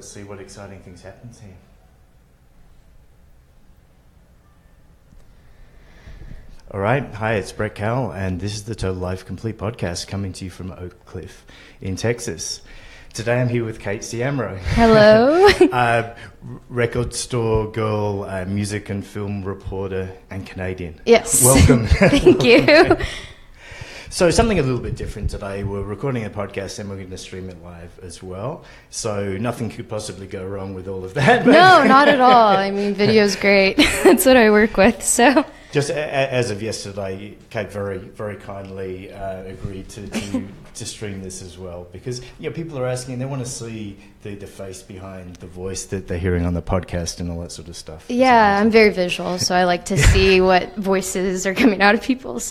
let's see what exciting things happens here. All right, hi, it's Brett Cowell, and this is the Total Life Complete podcast coming to you from Oak Cliff in Texas. Today I'm here with Kate Siamro. Hello. Record store girl, music and film reporter, and Canadian. Yes. Welcome. Thank you. So something a little bit different today. We're recording a podcast and we're going to stream it live as well. So nothing could possibly go wrong with all of that. No, not at all. I mean, video's great. That's what I work with. So just as of yesterday, Kate very, very kindly agreed to stream this as well, because people are asking, they want to see the face behind the voice that they're hearing on the podcast and all that sort of stuff. Yeah, I'm very visual, so I like to see what voices are coming out of people.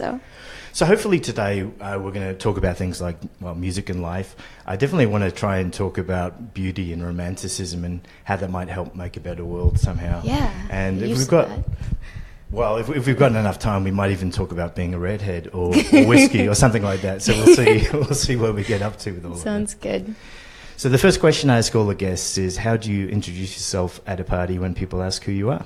So hopefully today we're going to talk about things like, music and life. I definitely want to try and talk about beauty and romanticism and how that might help make a better world somehow. Yeah. And if we've got if we've got enough time, we might even talk about being a redhead or whiskey or something like that. So we'll see where we get up to with all of that. Sounds good. So the first question I ask all the guests is, how do you introduce yourself at a party when people ask who you are?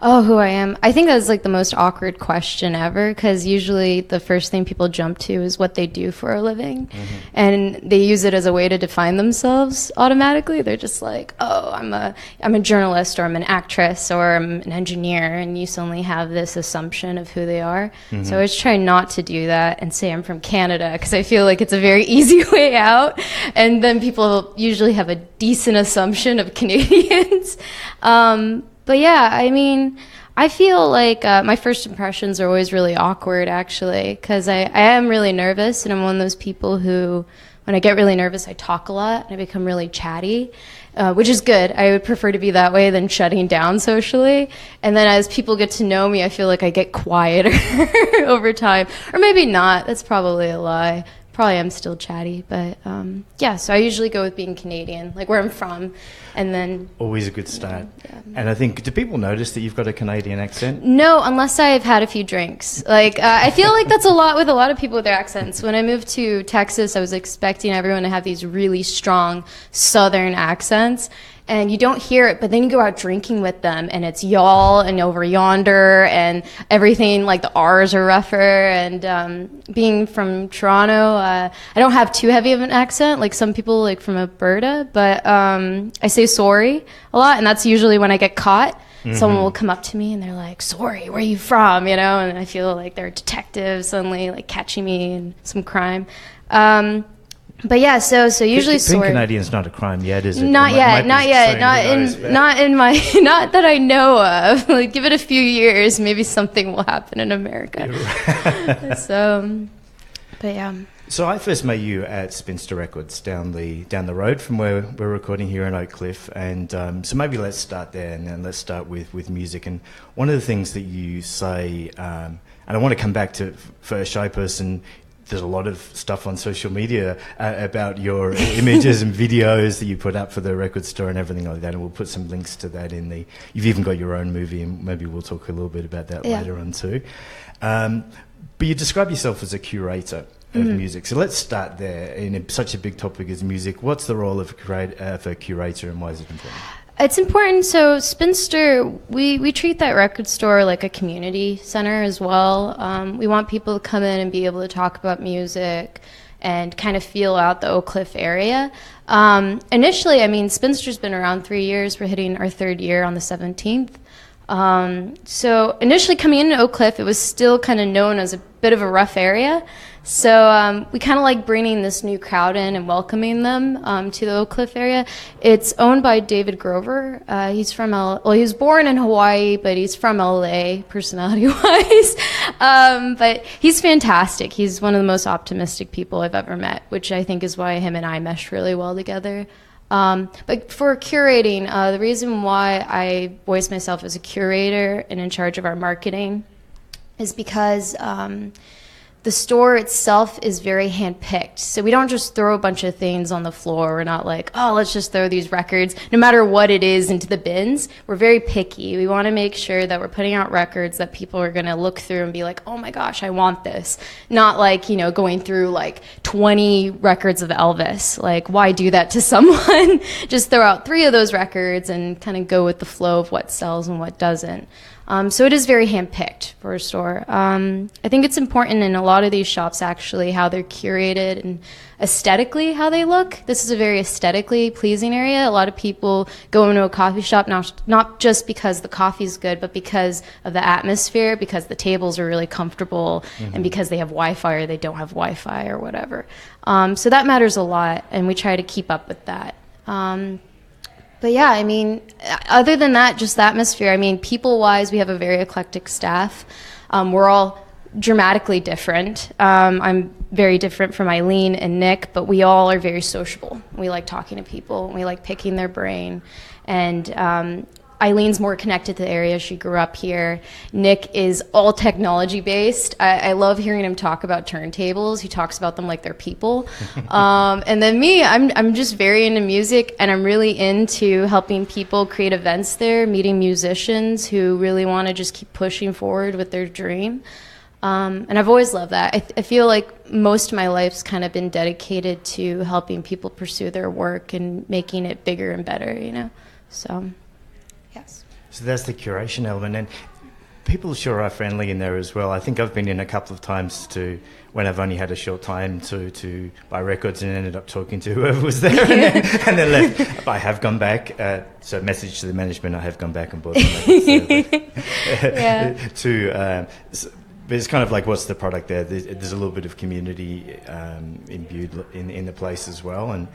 Oh, who I am. I think that's like the most awkward question ever, because usually the first thing people jump to is what they do for a living. Mm-hmm. And they use it as a way to define themselves automatically. They're just like, oh, I'm a journalist, or I'm an actress, or I'm an engineer, and you suddenly have this assumption of who they are. Mm-hmm. So I always try not to do that and say I'm from Canada, because I feel like it's a very easy way out. And then people usually have a decent assumption of Canadians. But yeah, I mean, I feel like my first impressions are always really awkward, actually, because I am really nervous, and I'm one of those people who, when I get really nervous, I talk a lot, and I become really chatty, which is good. I would prefer to be that way than shutting down socially. And then as people get to know me, I feel like I get quieter over time. Or maybe not. That's probably a lie. Probably I'm still chatty, but yeah, so I usually go with being Canadian, like where I'm from, and then... Always a good start. Yeah. And I think, do people notice that you've got a Canadian accent? No, unless I've had a few drinks. Like, I feel like that's a lot with a lot of people with their accents. When I moved to Texas, I was expecting everyone to have these really strong Southern accents, and you don't hear it, but then you go out drinking with them, and it's y'all and over yonder, and everything, like the R's are rougher. And being from Toronto, I don't have too heavy of an accent, like some people like from Alberta, but I say sorry a lot, and that's usually when I get caught. Mm-hmm. Someone will come up to me and they're like, sorry, where are you from? And I feel like they're detectives suddenly like catching me in some crime. But yeah, so usually being Canadian's not a crime yet, is it? Not yet, not that I know of. Like, give it a few years, maybe something will happen in America. So, but yeah. So I first met you at Spinster Records down the road from where we're recording here in Oak Cliff, and so maybe let's start there, and then let's start with music. And one of the things that you say, and I want to come back to, for a shy person, there's a lot of stuff on social media about your images and videos that you put up for the record store and everything like that, and we'll put some links to that you've even got your own movie, and maybe we'll talk a little bit about that later on too. But you describe yourself as a curator of music. So let's start there. In such a big topic as music, what's the role of a curator, and why is it important? It's important. So Spinster, we treat that record store like a community center as well. We want people to come in and be able to talk about music and kind of feel out the Oak Cliff area. Initially, I mean, Spinster's been around 3 years. We're hitting our third year on the 17th. So initially coming into Oak Cliff, it was still kind of known as a bit of a rough area. So we kind of like bringing this new crowd in and welcoming them to the Oak Cliff area. It's owned by David Grover. He's from he was born in Hawaii, but he's from LA personality-wise. But he's fantastic. He's one of the most optimistic people I've ever met, which I think is why him and I mesh really well together. But for curating, the reason why I voice myself as a curator and in charge of our marketing is because the store itself is very handpicked. So we don't just throw a bunch of things on the floor. We're not like, oh, let's just throw these records, no matter what it is, into the bins. We're very picky. We want to make sure that we're putting out records that people are going to look through and be like, oh my gosh, I want this. Not like, you know, going through like 20 records of Elvis. Like, why do that to someone? Just throw out 3 of those records and kind of go with the flow of what sells and what doesn't. So it is very handpicked for a store. I think it's important in a lot of these shops, actually, how they're curated and aesthetically how they look. This is a very aesthetically pleasing area. A lot of people go into a coffee shop not just because the coffee's good, but because of the atmosphere, because the tables are really comfortable, and because they have Wi-Fi or they don't have Wi-Fi or whatever. So that matters a lot, and we try to keep up with that. But yeah, I mean, other than that, just the atmosphere. I mean, people-wise, we have a very eclectic staff. We're all dramatically different. I'm very different from Eileen and Nick, but we all are very sociable. We like talking to people. We like picking their brain. And Eileen's more connected to the area. She grew up here. Nick is all technology based. I love hearing him talk about turntables. He talks about them like they're people. And then me, I'm just very into music, and I'm really into helping people create events there, meeting musicians who really want to just keep pushing forward with their dream. And I've always loved that. I feel like most of my life's kind of been dedicated to helping people pursue their work and making it bigger and better, you know? So... yes. So that's the curation element, and people sure are friendly in there as well. I think I've been in a couple of times when I've only had a short time to buy records and ended up talking to whoever was there and then left. I have gone back, so message to the management, I have gone back and bought some records there. But it's kind of like, what's the product there? There's a little bit of community imbued in the place as well, and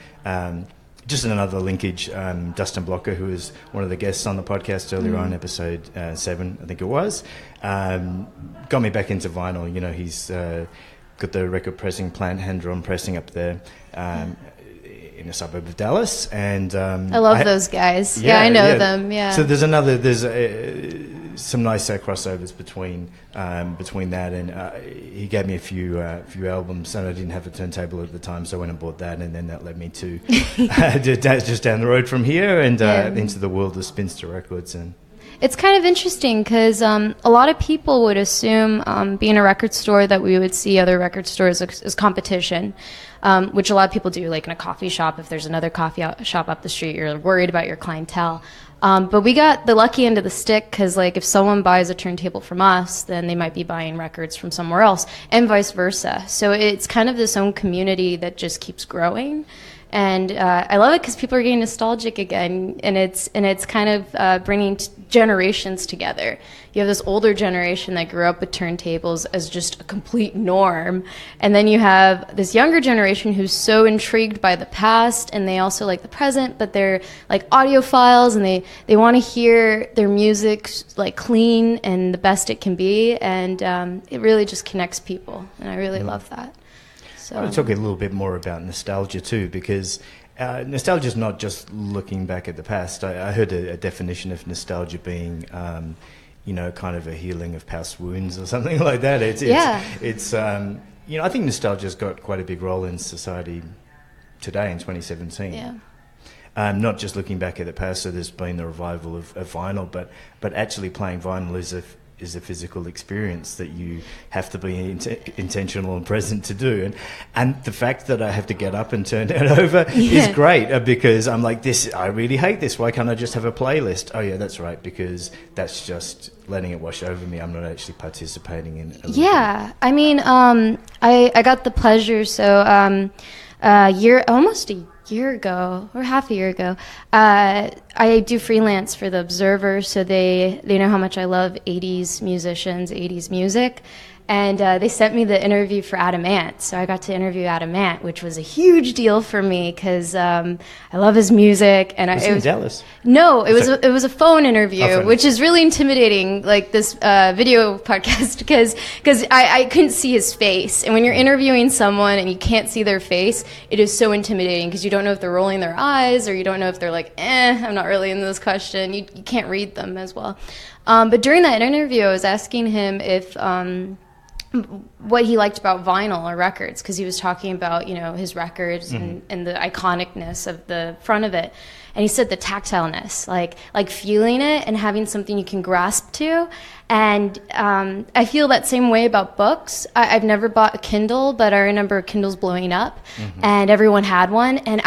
just another linkage, Dustin Blocker, who was one of the guests on the podcast earlier on, episode 7, I think it was, got me back into vinyl. You know, he's got the record pressing plant, hand-drawn pressing up there in a suburb of Dallas. And I love those guys. Yeah, I know them, yeah. So there's some nice crossovers between that, and he gave me a few albums, and I didn't have a turntable at the time, so I went and bought that, and then that led me to just down the road from here and into the world of Spinster Records. And it's kind of interesting because a lot of people would assume, being a record store, that we would see other record stores as competition, which a lot of people do, like in a coffee shop. If there's another coffee shop up the street, you're worried about your clientele. But we got the lucky end of the stick because, like, if someone buys a turntable from us, then they might be buying records from somewhere else, and vice versa. So it's kind of this own community that just keeps growing. And I love it because people are getting nostalgic again, and it's kind of bringing generations together. You have this older generation that grew up with turntables as just a complete norm, and then you have this younger generation who's so intrigued by the past, and they also like the present, but they're like audiophiles, and they want to hear their music like clean and the best it can be, and it really just connects people, and I really love that. So. I want to talk a little bit more about nostalgia too, because nostalgia is not just looking back at the past. I heard a definition of nostalgia being, kind of a healing of past wounds or something like that. It's I think nostalgia's got quite a big role in society today in 2017. Yeah. Not just looking back at the past. So there's been the revival of vinyl, but actually playing vinyl is a physical experience that you have to be intentional and present to do, and the fact that I have to get up and turn it over is great, because I'm like, I really hate this. Why can't I just have a playlist? Oh yeah, that's right, because that's just letting it wash over me. I'm not actually participating in it. I mean, I got the pleasure, so almost a year ago, or half a year ago, I do freelance for The Observer, so they know how much I love 80s musicians, 80s music, and they sent me the interview for Adam Ant, so I got to interview Adam Ant, which was a huge deal for me because I love his music. And was he in Dallas? No, it was a phone interview, which is really intimidating, like this video podcast, because I couldn't see his face, and when you're interviewing someone and you can't see their face, it is so intimidating because you don't know if they're rolling their eyes or you don't know if they're like, I'm not really into this question. You can't read them as well. But during that interview, I was asking him if what he liked about vinyl or records, because he was talking about, you know, his records and the iconicness of the front of it. And he said the tactileness, like feeling it and having something you can grasp to. And I feel that same way about books. I've never bought a Kindle, but I remember Kindles blowing up and everyone had one. And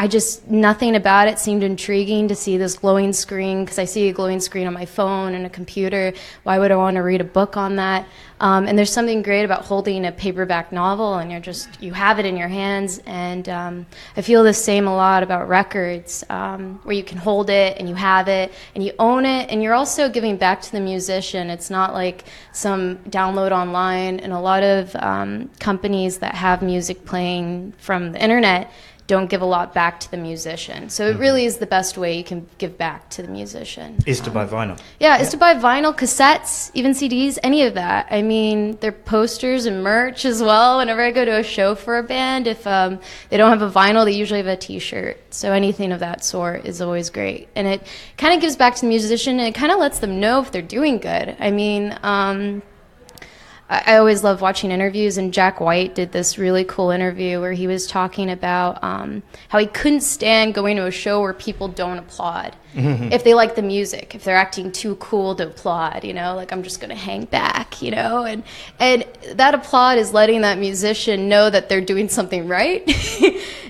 nothing about it seemed intriguing to see this glowing screen, because I see a glowing screen on my phone and a computer. Why would I want to read a book on that? And there's something great about holding a paperback novel and you have it in your hands. And I feel the same a lot about records, where you can hold it and you have it and you own it, and you're also giving back to the musician. It's not like some download online, and a lot of companies that have music playing from the internet don't give a lot back to the musician. So it really is the best way you can give back to the musician. Is to buy vinyl. Yeah, is to buy vinyl, cassettes, even CDs, any of that. I mean, they're posters and merch as well. Whenever I go to a show for a band, if they don't have a vinyl, they usually have a T-shirt. So anything of that sort is always great. And it kind of gives back to the musician, and it kind of lets them know if they're doing good. I mean, I always love watching interviews, and Jack White did this really cool interview where he was talking about how he couldn't stand going to a show where people don't applaud if they like the music, if they're acting too cool to applaud, you know, like I'm just going to hang back, you know, and that applaud is letting that musician know that they're doing something right.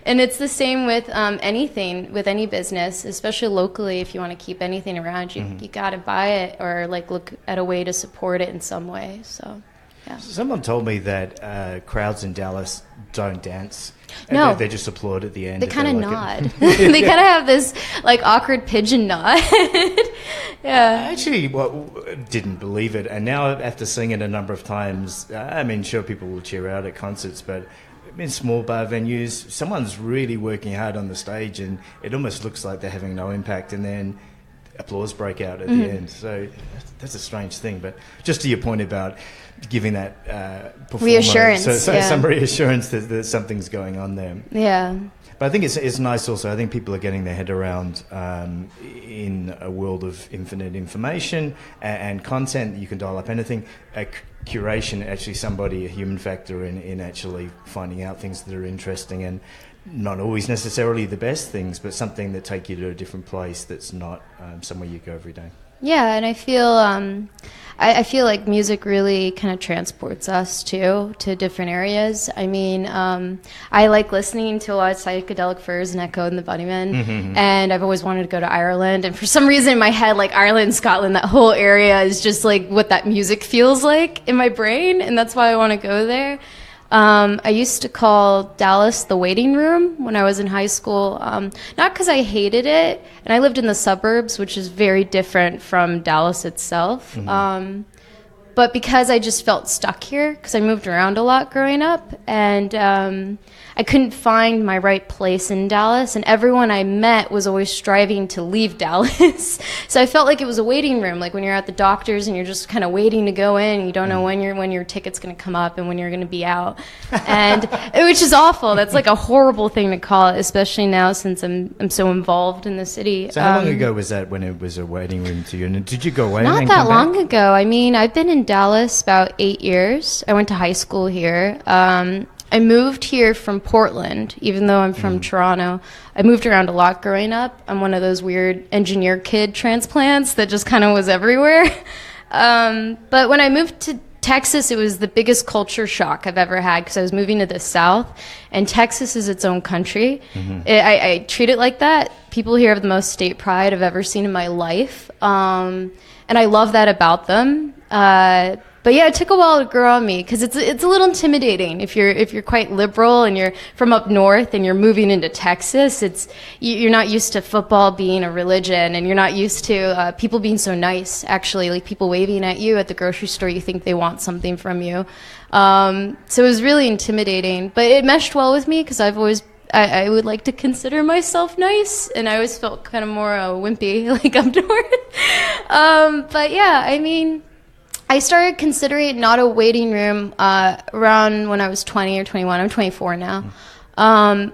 And it's the same with anything, with any business, especially locally. If you want to keep anything around you, you got to buy it or like look at a way to support it in some way. So. Yeah. Someone told me that crowds in Dallas don't dance. No. They just applaud at the end. They kind of nod. They kind of have this like awkward pigeon nod. Yeah. I actually didn't believe it. And now after seeing it a number of times, I mean, sure, people will cheer out at concerts, but in small bar venues, someone's really working hard on the stage and it almost looks like they're having no impact. And then applause break out at the end. So that's a strange thing. But just to your point about giving that performer reassurance, some reassurance that something's going on there. Yeah. But I think it's nice also. I think people are getting their head around in a world of infinite information and content. You can dial up anything. Curation, actually a human factor in actually finding out things that are interesting and not always necessarily the best things, but something that take you to a different place that's not somewhere you go every day. Yeah, and I feel like music really kind of transports us too to different areas. I mean, I like listening to a lot of Psychedelic Furs and Echo and the Bunnymen, and I've always wanted to go to Ireland. And for some reason in my head, like Ireland, Scotland, that whole area is just like what that music feels like in my brain, and that's why I want to go there. I used to call Dallas the waiting room when I was in high school, not because I hated it, and I lived in the suburbs, which is very different from Dallas itself, but because I just felt stuck here, because I moved around a lot growing up, and I couldn't find my right place in Dallas, and everyone I met was always striving to leave Dallas. So I felt like it was a waiting room, like when you're at the doctor's and you're just kind of waiting to go in, you don't know when your ticket's going to come up and when you're going to be out, and which is awful. That's like a horrible thing to call it, especially now since I'm so involved in the city. So how long ago was that when it was a waiting room to you? And did you go away? Not that long ago. I mean, I've been in Dallas about 8 years. I went to high school here. I moved here from Portland, even though I'm from Toronto. I moved around a lot growing up. I'm one of those weird engineer kid transplants that just kind of was everywhere. But when I moved to Texas, it was the biggest culture shock I've ever had because I was moving to the South, and Texas is its own country. I treat it like that. People here have the most state pride I've ever seen in my life, and I love that about them. But yeah, it took a while to grow on me because it's a little intimidating if you're quite liberal and you're from up north and you're moving into Texas. You're not used to football being a religion, and you're not used to people being so nice. Actually, like people waving at you at the grocery store, you think they want something from you. So it was really intimidating, but it meshed well with me because I would like to consider myself nice, and I always felt kind of more wimpy like up north. But yeah, I mean, I started considering it not a waiting room around when I was 20 or 21. I'm 24 now.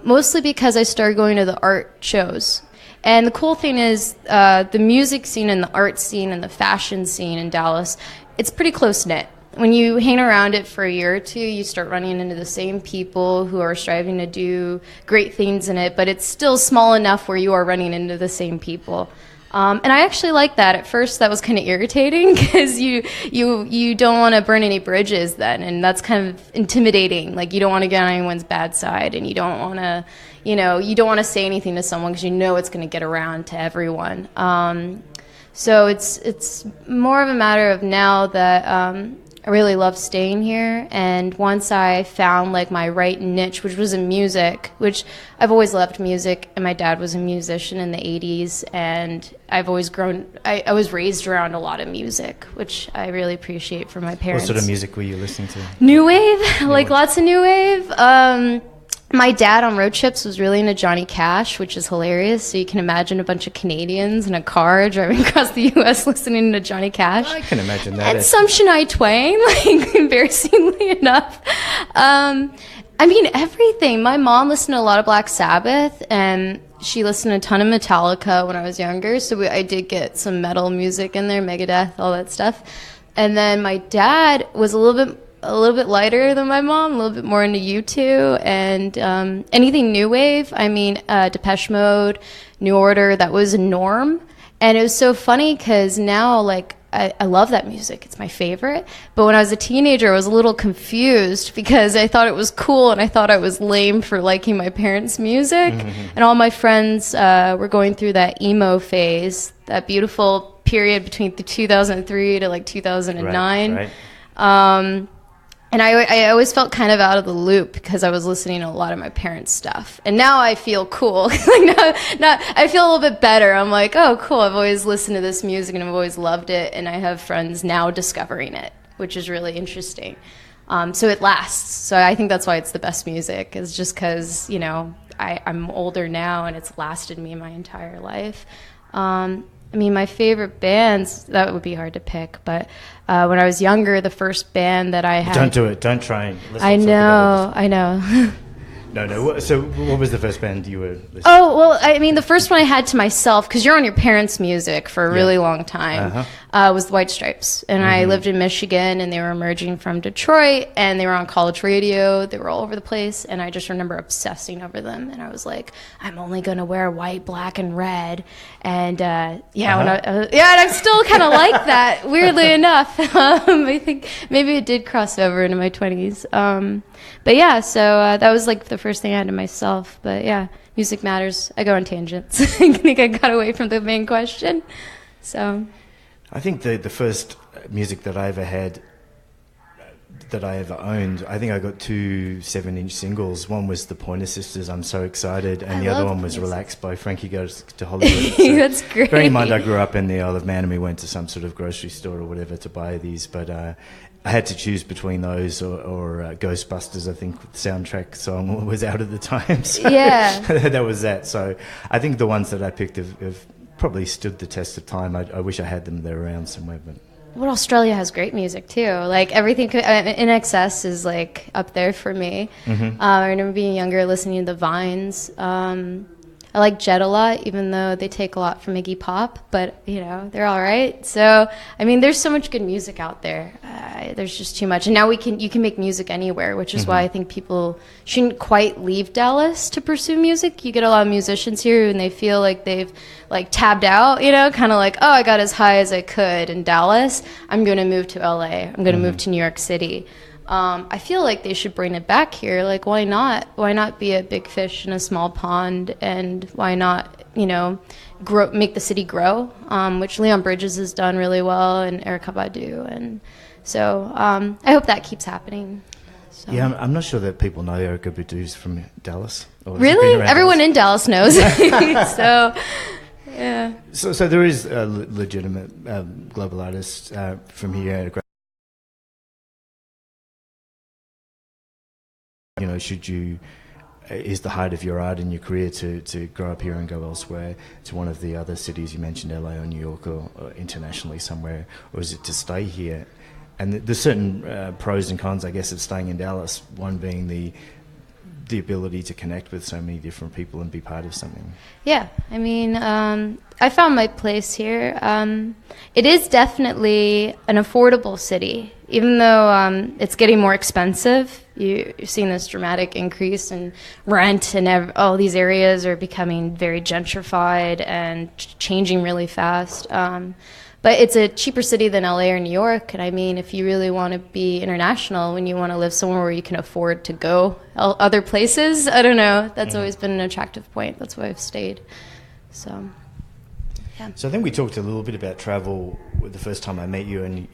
Mostly because I started going to the art shows. And the cool thing is the music scene and the art scene and the fashion scene in Dallas, it's pretty close-knit. when you hang around it for a year or two, you start running into the same people who are striving to do great things in it, but it's still small enough where you are running into the same people. And I actually like that. At first, that was kind of irritating because you don't want to burn any bridges then, and that's kind of intimidating. Like, you don't want to get on anyone's bad side, and you don't want to, you don't want to say anything to someone because you know it's going to get around to everyone. So it's more of a matter of now that I really love staying here, and once I found like my right niche, which was in music, which I've always loved music, and my dad was a musician in the 80s, and I've always I was raised around a lot of music, which I really appreciate from my parents. What sort of music were you listening to? New wave, like lots of new wave. My dad on road trips was really into Johnny Cash, which is hilarious. So you can imagine a bunch of Canadians in a car driving across the U.S. listening to Johnny Cash. I can imagine that. And some Shania Twain, like, embarrassingly enough. I mean, everything. My mom listened to a lot of Black Sabbath, and she listened to a ton of Metallica when I was younger. So I did get some metal music in there, Megadeth, all that stuff. And then my dad was a little bit lighter than my mom, a little bit more into U2 and anything new wave. I mean, Depeche Mode, New Order, that was a norm. And it was so funny because now, like, I love that music. It's my favorite. But when I was a teenager, I was a little confused because I thought it was cool and I thought I was lame for liking my parents' music. Mm-hmm. And all my friends were going through that emo phase, that beautiful period between 2003 to like 2009. Right. And I always felt kind of out of the loop because I was listening to a lot of my parents' stuff. And now I feel cool. now I feel a little bit better. I'm like, oh, cool. I've always listened to this music and I've always loved it. And I have friends now discovering it, which is really interesting. So it lasts. So I think that's why it's the best music, is just because, I'm older now and it's lasted me my entire life. I mean, my favorite bands, that would be hard to pick, but when I was younger, the first band that I had... Don't do it. Don't try and listen. I know. No. So what was the first band you were listening to? Oh, well, I mean, the first one I had to myself, because you're on your parents' music for a really long time, was the White Stripes. And I lived in Michigan, and they were emerging from Detroit, and they were on college radio. They were all over the place, and I just remember obsessing over them. And I was like, I'm only going to wear white, black, and red. And, and I still kind of like that, weirdly enough. I think maybe it did cross over into my 20s. But yeah, so that was like the first thing I had to myself. But yeah, music matters. I go on tangents. I think I got away from the main question. So I think the first music that I ever had, that I ever owned, I think I got 2 7-inch singles. One was the Pointer Sisters, I'm So Excited, and the other one was Relax by Frankie Goes to Hollywood. So that's great. Bearing in mind I grew up in the Isle of Man and we went to some sort of grocery store or whatever to buy these, but I had to choose between those or Ghostbusters, I think the soundtrack song was out at the time. So yeah. That was that. So I think the ones that I picked have probably stood the test of time. I wish I had them there around somewhere, but... Well, Australia has great music too. Like everything, In Excess is like up there for me. Mm-hmm. I remember being younger, listening to the Vines. I like Jet a lot, even though they take a lot from Iggy Pop, but they're all right. So I mean, there's so much good music out there. There's just too much, and now you can make music anywhere, which is why I think people shouldn't quite leave Dallas to pursue music. You get a lot of musicians here, and they feel like they've like tabbed out, kind of like, oh, I got as high as I could in Dallas. I'm going to move to LA. I'm going to move to New York City. I feel like they should bring it back here. Like, why not? Why not be a big fish in a small pond? And why not, grow, make the city grow? Which Leon Bridges has done really well, and Erykah Badu, and so I hope that keeps happening. So. Yeah, I'm not sure that people know Erykah Badu's from Dallas. Really? Everyone in Dallas knows. So. Yeah. So there is a legitimate global artist from here. Is the height of your art and your career to grow up here and go elsewhere to one of the other cities you mentioned, LA or New York or internationally somewhere, or is it to stay here? And there's certain pros and cons, I guess, of staying in Dallas. One being the ability to connect with so many different people and be part of something. Yeah, I mean, I found my place here. It is definitely an affordable city. even though it's getting more expensive, you're seeing this dramatic increase in rent, and all these areas are becoming very gentrified and changing really fast. But it's a cheaper city than LA or New York. And I mean, if you really want to be international, when you want to live somewhere where you can afford to go other places, I don't know. That's always been an attractive point. That's why I've stayed. So, yeah. So I think we talked a little bit about travel the first time I met you, and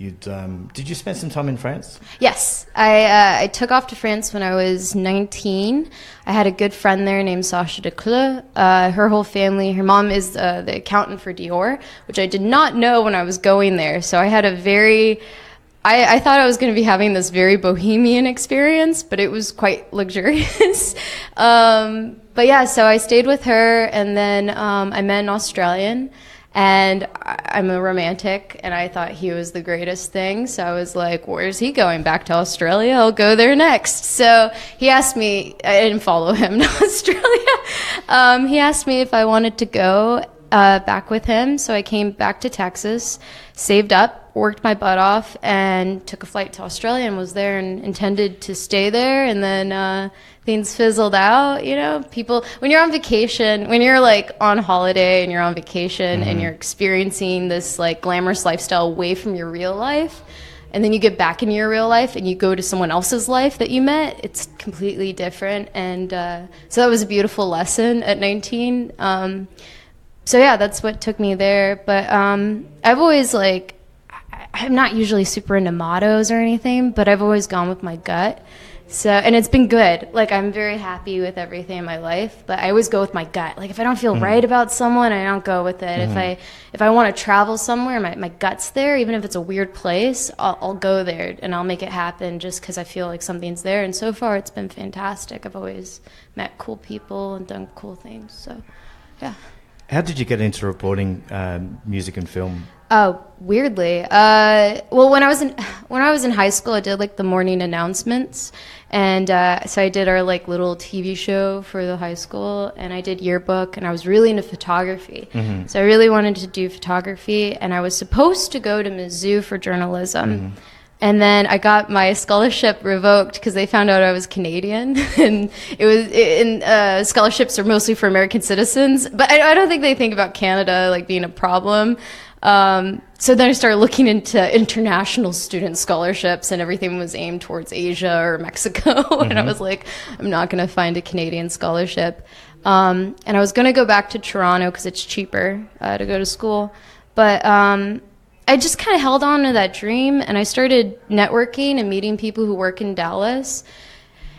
did you spend some time in France? Yes, I took off to France when I was 19. I had a good friend there named Sasha Decleux. Her whole family, her mom is the accountant for Dior, which I did not know when I was going there. So I had I thought I was going to be having this very bohemian experience, but it was quite luxurious. But yeah, so I stayed with her, and then I met an Australian. And I'm a romantic, and I thought he was the greatest thing. So I was like, where's he going? Back to Australia? I'll go there next. So he asked me, I didn't follow him to Australia. He asked me if I wanted to go back with him. So I came back to Texas, saved up, worked my butt off, and took a flight to Australia and was there and intended to stay there. And then things fizzled out. You know, people, when you're on vacation, when you're like on holiday and you're on vacation and you're experiencing this like glamorous lifestyle away from your real life, and then you get back into your real life and you go to someone else's life that you met, it's completely different. And so that was a beautiful lesson at 19. So yeah, that's what took me there. But I've always like, I'm not usually super into mottos or anything, but I've always gone with my gut. So, and it's been good. Like, I'm very happy with everything in my life, but I always go with my gut. Like, if I don't feel right about someone, I don't go with it. If I want to travel somewhere, my gut's there, even if it's a weird place, I'll go there and I'll make it happen just because I feel like something's there. And so far, it's been fantastic. I've always met cool people and done cool things. So, yeah. How did you get into reporting music and film? Oh, weirdly. Well, when I was in high school, I did like the morning announcements, and so I did our like little TV show for the high school, and I did yearbook, and I was really into photography. So I really wanted to do photography, and I was supposed to go to Mizzou for journalism. And then I got my scholarship revoked because they found out I was Canadian, and scholarships are mostly for American citizens. But I don't think they think about Canada like being a problem. So then I started looking into international student scholarships, and everything was aimed towards Asia or Mexico. And I was like, I'm not going to find a Canadian scholarship. And I was going to go back to Toronto because it's cheaper to go to school. But I just kind of held on to that dream, and I started networking and meeting people who work in Dallas.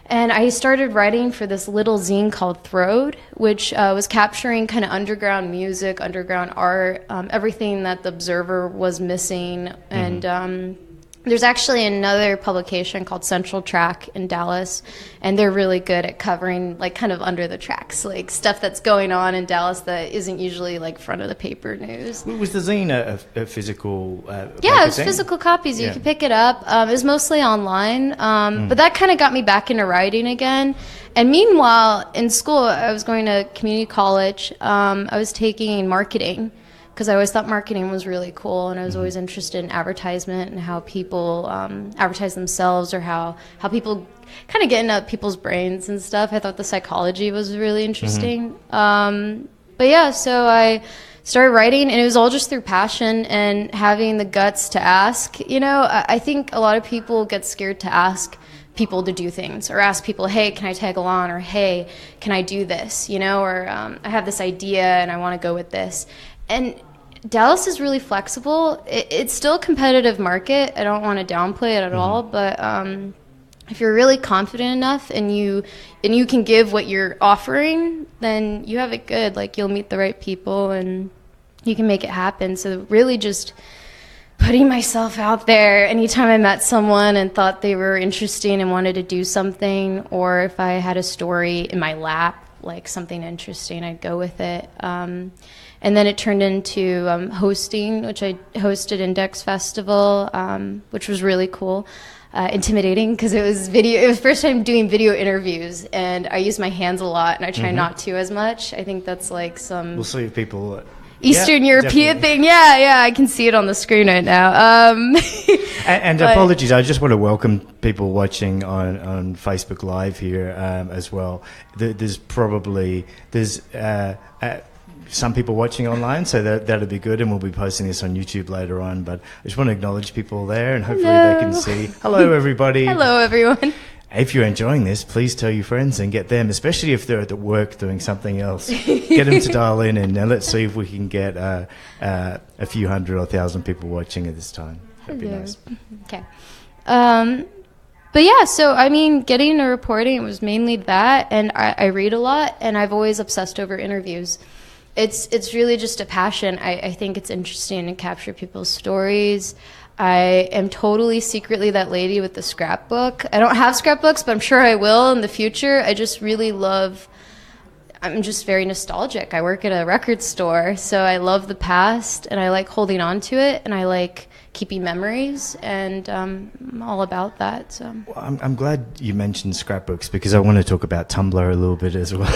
And I started writing for this little zine called Throwed, which was capturing kind of underground music, underground art, everything that the Observer was missing. And there's actually another publication called Central Track in Dallas, and they're really good at covering like kind of under the tracks, like stuff that's going on in Dallas that isn't usually like front of the paper news. Was the zine a physical Yeah, it was physical copies. You could pick it up. It was mostly online, but that kind of got me back into writing again. And meanwhile, in school, I was going to community college. I was taking marketing, because I always thought marketing was really cool, and I was always interested in advertisement and how people advertise themselves, or how people kind of get into people's brains and stuff. I thought the psychology was really interesting. But yeah, so I started writing, and it was all just through passion and having the guts to ask. You know, I think a lot of people get scared to ask people to do things, or ask people, hey, can I tag along, or hey, can I do this, you know, or I have this idea and I want to go with this. And Dallas is really flexible. It's still a competitive market. I don't want to downplay it at all, but if you're really confident enough and you can give what you're offering, then you have it good. Like, you'll meet the right people and you can make it happen. So really just putting myself out there. Anytime I met someone and thought they were interesting and wanted to do something, or if I had a story in my lap, like something interesting, I'd go with it. And then it turned into hosting, which I hosted Index Festival, which was really cool. Intimidating because it was video. It was first time doing video interviews, and I use my hands a lot, and I try not to as much. I think that's like some. We'll see if people Eastern European thing. Yeah, I can see it on the screen right now. And apologies, I just want to welcome people watching on Facebook Live here as well. There's some people watching online, so that'll be good, and we'll be posting this on YouTube later on. But I just want to acknowledge people there, and hopefully they can see. Hello, everybody. Hello, everyone. If you're enjoying this, please tell your friends and get them, especially if they're at work doing something else. Get them to dial in, and let's see if we can get a few hundred or 1,000 people watching at this time. That'd be nice. Okay. But yeah, so I mean, getting into reporting, it was mainly that, and I read a lot, and I've always obsessed over interviews. It's really just a passion. I think it's interesting to capture people's stories. I am totally secretly that lady with the scrapbook. I don't have scrapbooks, but I'm sure I will in the future. I just really I'm just very nostalgic. I work at a record store, so I love the past, and I like holding on to it, and I like keeping memories, and I'm all about that. So well, I'm glad you mentioned scrapbooks, because I want to talk about Tumblr a little bit as well.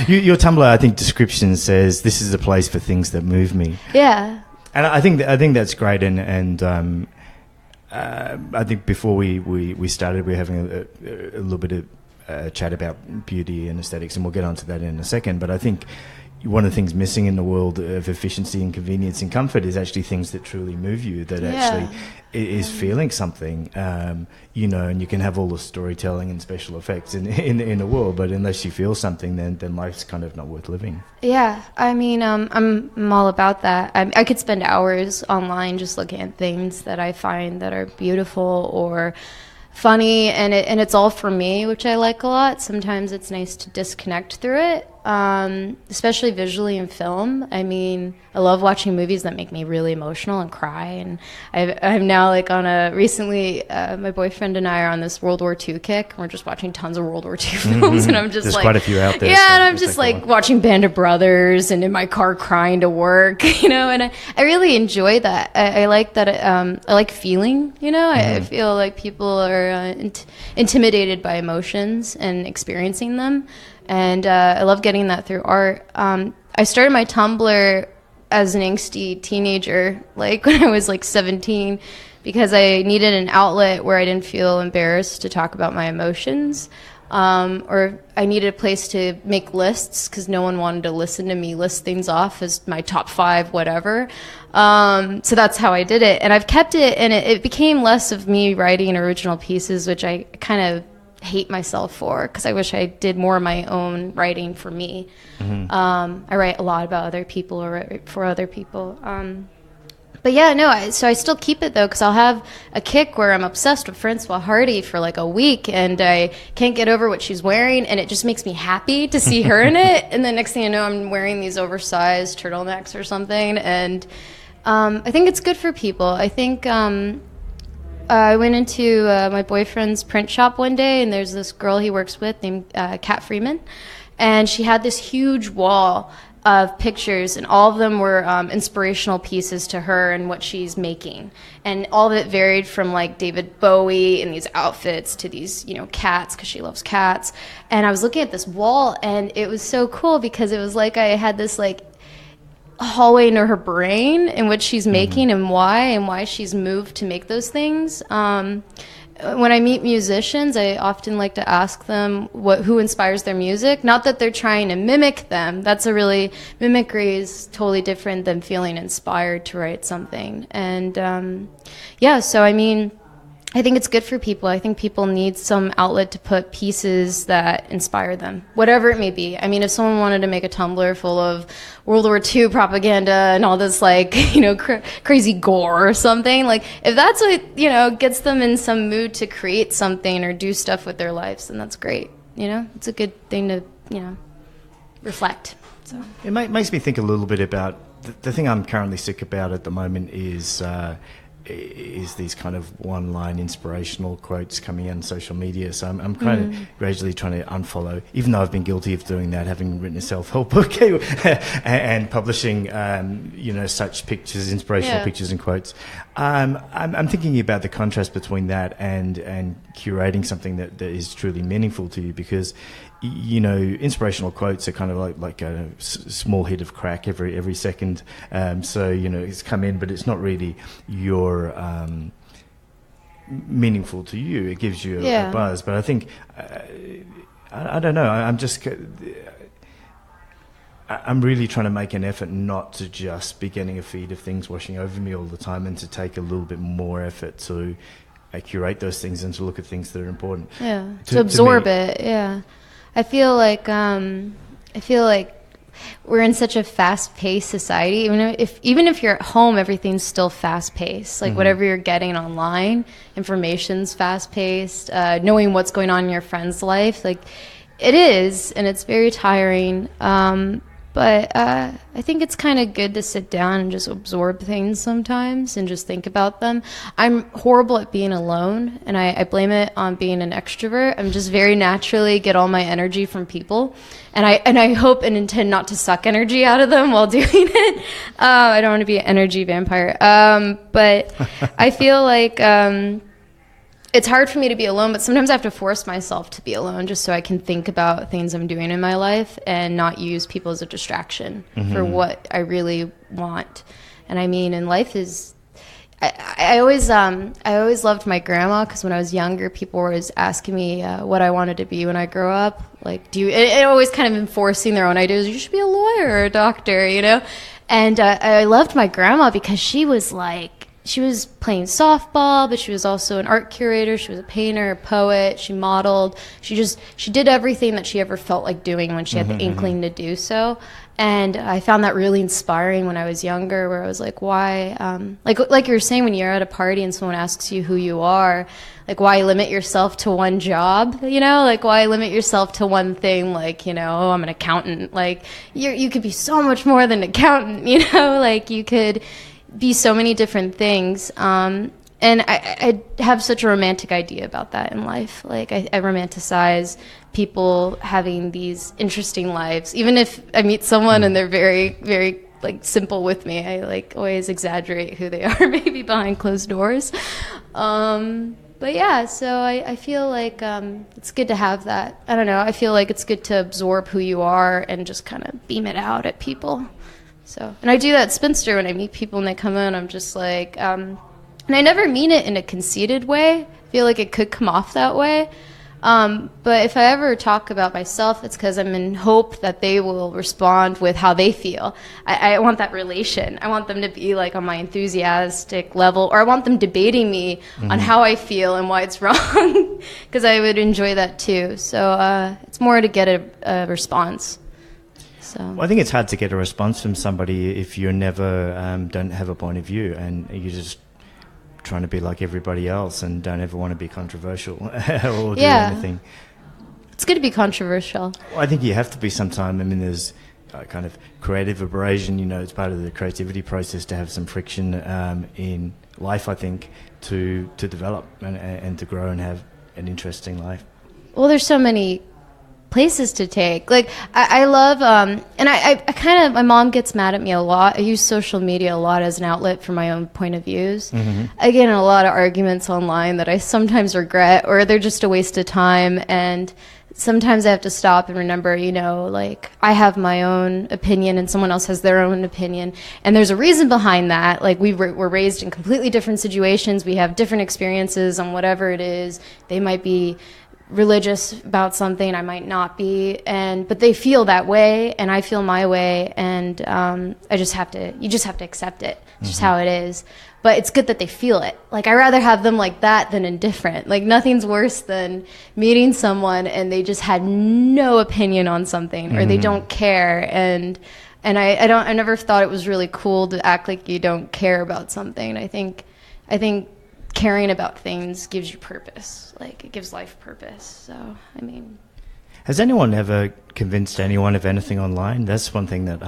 Your Tumblr, I think, description says, "This is a place for things that move me." Yeah. And I think that's great, and I think before we started, we were having a little bit of chat about beauty and aesthetics, and we'll get onto that in a second. But I think one of the things missing in the world of efficiency and convenience and comfort is actually things that truly move you, that actually is feeling something, and you can have all the storytelling and special effects in the world, but unless you feel something, then life's kind of not worth living. Yeah, I mean, I'm all about that. I could spend hours online just looking at things that I find that are beautiful or funny, and it's all for me, which I like a lot. Sometimes it's nice to disconnect through it, especially visually in film. I mean, I love watching movies that make me really emotional and cry, and I'm now like recently my boyfriend and I are on this World War II kick, and we're just watching tons of World War II films, and I'm just There's quite a few out there. Yeah, so and I'm just like watching Band of Brothers and in my car crying to work, and I really enjoy that. I like that. I like feeling, I feel like people are intimidated by emotions and experiencing them. And I love getting that through art. I started my Tumblr as an angsty teenager, like when I was like 17, because I needed an outlet where I didn't feel embarrassed to talk about my emotions. Or I needed a place to make lists because no one wanted to listen to me list things off as my top 5, whatever. So that's how I did it. And I've kept it, and it became less of me writing original pieces, which I kind of hate myself for, because I wish I did more of my own writing for me. I write a lot about other people or write for other people. But yeah, no, so I still keep it, though, because I'll have a kick where I'm obsessed with Francois Hardy for like a week, and I can't get over what she's wearing, and it just makes me happy to see her in it. And the next thing I know, I'm wearing these oversized turtlenecks or something, and I think it's good for people. I think I went into my boyfriend's print shop one day, and there's this girl he works with named Kat Freeman, and she had this huge wall of pictures, and all of them were inspirational pieces to her and what she's making. And all of it varied from like David Bowie in these outfits to these, cats, because she loves cats. And I was looking at this wall, and it was so cool because it was like I had this like hallway into her brain in what she's making and why she's moved to make those things. When I meet musicians, I often like to ask them who inspires their music. Not that they're trying to mimic them. Mimicry is totally different than feeling inspired to write something. And so I mean, I think it's good for people. I think people need some outlet to put pieces that inspire them, whatever it may be. I mean, if someone wanted to make a Tumblr full of World War II propaganda and all this, like, crazy gore or something, like, if that's what, gets them in some mood to create something or do stuff with their lives, then that's great. It's a good thing to, reflect. So it makes me think a little bit about the thing I'm currently sick about at the moment is these kind of one-line inspirational quotes coming on social media. So I'm kind of gradually trying to unfollow, even though I've been guilty of doing that, having written a self-help book and publishing, such pictures, inspirational pictures and quotes. I'm thinking about the contrast between that and curating something that is truly meaningful to you, because you know, inspirational quotes are kind of like a small hit of crack every second. So, you know, it's come in, but it's not really your meaningful to you. It gives you a buzz. But I think, I don't know, I'm really trying to make an effort not to just be getting a feed of things washing over me all the time, and to take a little bit more effort to curate those things and to look at things that are important. Yeah, to absorb it. Yeah, I feel like we're in such a fast-paced society. Even if you're at home, everything's still fast-paced. Like whatever you're getting online, information's fast-paced. Knowing what's going on in your friend's life, like it is, and it's very tiring. But I think it's kind of good to sit down and just absorb things sometimes and just think about them. I'm horrible at being alone, and I blame it on being an extrovert. I'm just very naturally get all my energy from people, and I hope and intend not to suck energy out of them while doing it. I don't want to be an energy vampire. But I feel like it's hard for me to be alone, but sometimes I have to force myself to be alone just so I can think about things I'm doing in my life and not use people as a distraction for what I really want. And I mean, and life is, I always loved my grandma, because when I was younger, people were always asking me what I wanted to be when I grow up. Like, and always kind of enforcing their own ideas. You should be a lawyer or a doctor, you know? And I loved my grandma because she was playing softball, but she was also an art curator. She was a painter, a poet. She modeled. She did everything that she ever felt like doing when she had the inkling to do so. And I found that really inspiring when I was younger, where I was like, why, like you were saying, when you're at a party and someone asks you who you are, like, why limit yourself to one job, you know? Like, why limit yourself to one thing, like, you know, oh, I'm an accountant. Like, you could be so much more than an accountant, you know? Like, you could be so many different things. And I have such a romantic idea about that in life. Like, I romanticize people having these interesting lives. Even if I meet someone and they're very, very, like, simple with me, I, like, always exaggerate who they are, maybe behind closed doors. But yeah, so I feel like it's good to have that. I don't know. I feel like it's good to absorb who you are and just kind of beam it out at people. So, and I do that at Spinster when I meet people and they come in. I'm just like, and I never mean it in a conceited way. I feel like it could come off that way. But if I ever talk about myself, it's because I'm in hope that they will respond with how they feel. I want that relation. I want them to be like on my enthusiastic level, or I want them debating me on how I feel and why it's wrong, because I would enjoy that too. So it's more to get a response. So. Well, I think it's hard to get a response from somebody if you never don't have a point of view, and you're just trying to be like everybody else and don't ever want to be controversial or do anything. It's good to be controversial. Well, I think you have to be sometime. I mean, there's kind of creative abrasion, you know, it's part of the creativity process to have some friction in life, I think, to develop and to grow and have an interesting life. Well, there's so many places to take. Like, I love, and I kind of, my mom gets mad at me a lot. I use social media a lot as an outlet for my own point of views. I get in a lot of arguments online that I sometimes regret, or they're just a waste of time. And sometimes I have to stop and remember, you know, like, I have my own opinion and someone else has their own opinion. And there's a reason behind that. Like, we're raised in completely different situations. We have different experiences on whatever it is. They might be religious about something, I might not be, but they feel that way and I feel my way, and you just have to accept it. It's just how it is. But it's good that they feel it. Like, I rather have them like that than indifferent. Like, nothing's worse than meeting someone and they just had no opinion on something, or they don't care, and I never thought it was really cool to act like you don't care about something. I think caring about things gives you purpose. Like, it gives life purpose. So, I mean, has anyone ever convinced anyone of anything online? That's one thing that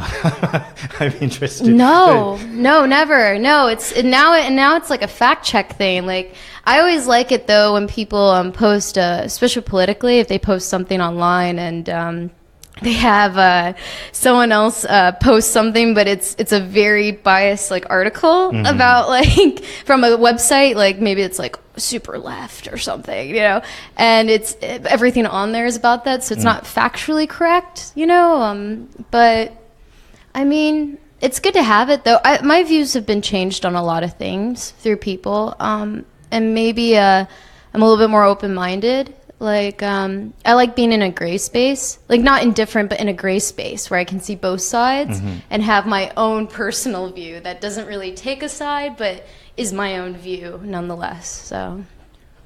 I'm interested in. No, never. No, now it's like a fact check thing. Like, I always like it though when people post, especially politically, if they post something online and they have someone else post something, but it's a very biased like article about like from a website, like maybe it's like super left or something, you know, and it's everything on there is about that, so it's not factually correct, you know. But I mean, it's good to have it though. My views have been changed on a lot of things through people, and maybe I'm a little bit more open-minded. Like, I like being in a gray space, like not indifferent, but in a gray space where I can see both sides and have my own personal view that doesn't really take a side, but is my own view nonetheless. So,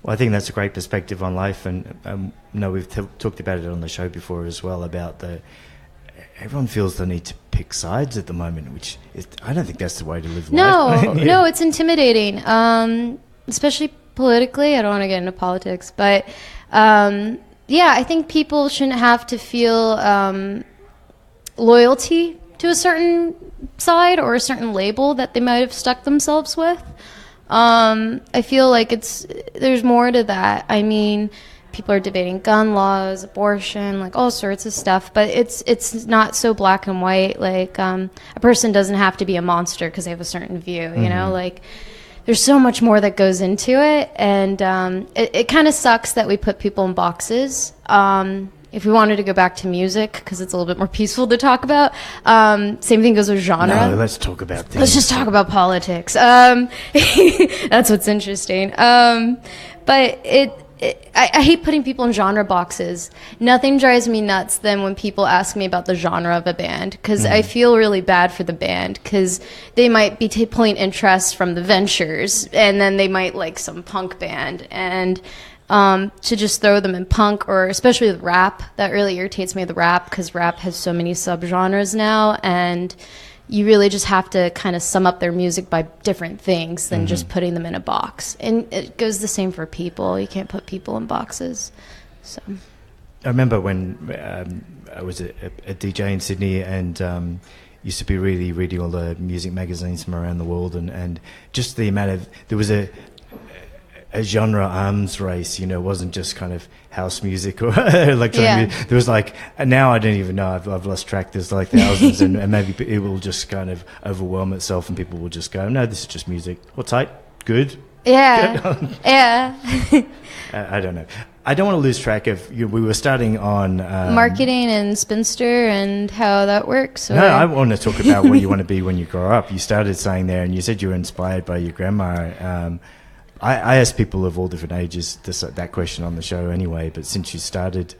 well, I think that's a great perspective on life, and no, we've talked about it on the show before as well about everyone feels the need to pick sides at the moment, which I don't think that's the way to live life. No, it's intimidating, especially politically. I don't want to get into politics, but. Yeah, I think people shouldn't have to feel loyalty to a certain side or a certain label that they might have stuck themselves with. I feel like there's more to that. I mean, people are debating gun laws, abortion, like all sorts of stuff, but it's not so black and white. Like a person doesn't have to be a monster because they have a certain view, you know, like. There's so much more that goes into it, and it kind of sucks that we put people in boxes. If we wanted to go back to music, because it's a little bit more peaceful to talk about, same thing goes with genre. No, let's talk about things. Let's just talk about politics. That's what's interesting. But I hate putting people in genre boxes. Nothing drives me nuts than when people ask me about the genre of a band, because I feel really bad for the band, because they might be pulling interest from the Ventures, and then they might like some punk band, and to just throw them in punk, or especially with rap, that really irritates me with rap, because rap has so many subgenres now, and you really just have to kind of sum up their music by different things than just putting them in a box. And it goes the same for people. You can't put people in boxes. So I remember when I was a DJ in Sydney, and used to be really reading all the music magazines from around the world, and just the amount of, there was a genre arms race, you know. It wasn't just kind of house music or electronic music. There was like, now I don't even know, I've lost track. There's like thousands, and maybe it will just kind of overwhelm itself, and people will just go, no, this is just music. What's tight? Good? Yeah. Yeah. I don't know. I don't want to lose track of, we were starting on marketing and Spinster and how that works. Or? No, I want to talk about what you want to be when you grow up. You started saying there, and you said you were inspired by your grandma. I ask people of all different ages that question on the show anyway, but since you started,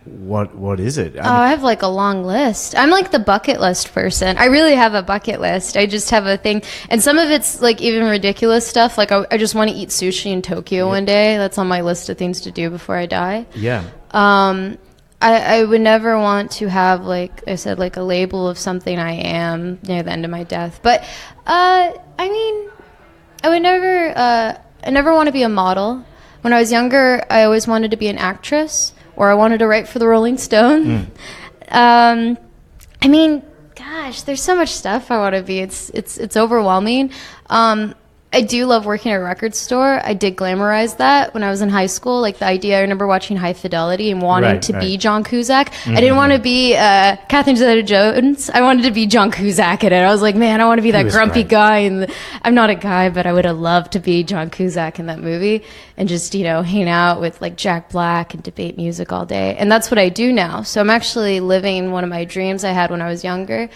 what is it? I have like a long list. I'm like the bucket list person. I really have a bucket list. I just have a thing, and some of it's like even ridiculous stuff. Like I just want to eat sushi in Tokyo one day. That's on my list of things to do before I die. Yeah. I would never want to have, like I said, like a label of something I am near the end of my death. But I mean, I never want to be a model. When I was younger, I always wanted to be an actress, or I wanted to write for the Rolling Stone. I mean, gosh, there's so much stuff I want to be. It's overwhelming. I do love working at a record store. I did glamorize that when I was in high school. Like the idea, I remember watching High Fidelity and wanting to be John Cusack. I didn't want to be Catherine Zeta-Jones. I wanted to be John Cusack in it. I was like, man, I want to be that grumpy guy. And I'm not a guy, but I would have loved to be John Cusack in that movie and just, you know, hang out with like Jack Black and debate music all day. And that's what I do now. So I'm actually living one of my dreams I had when I was younger.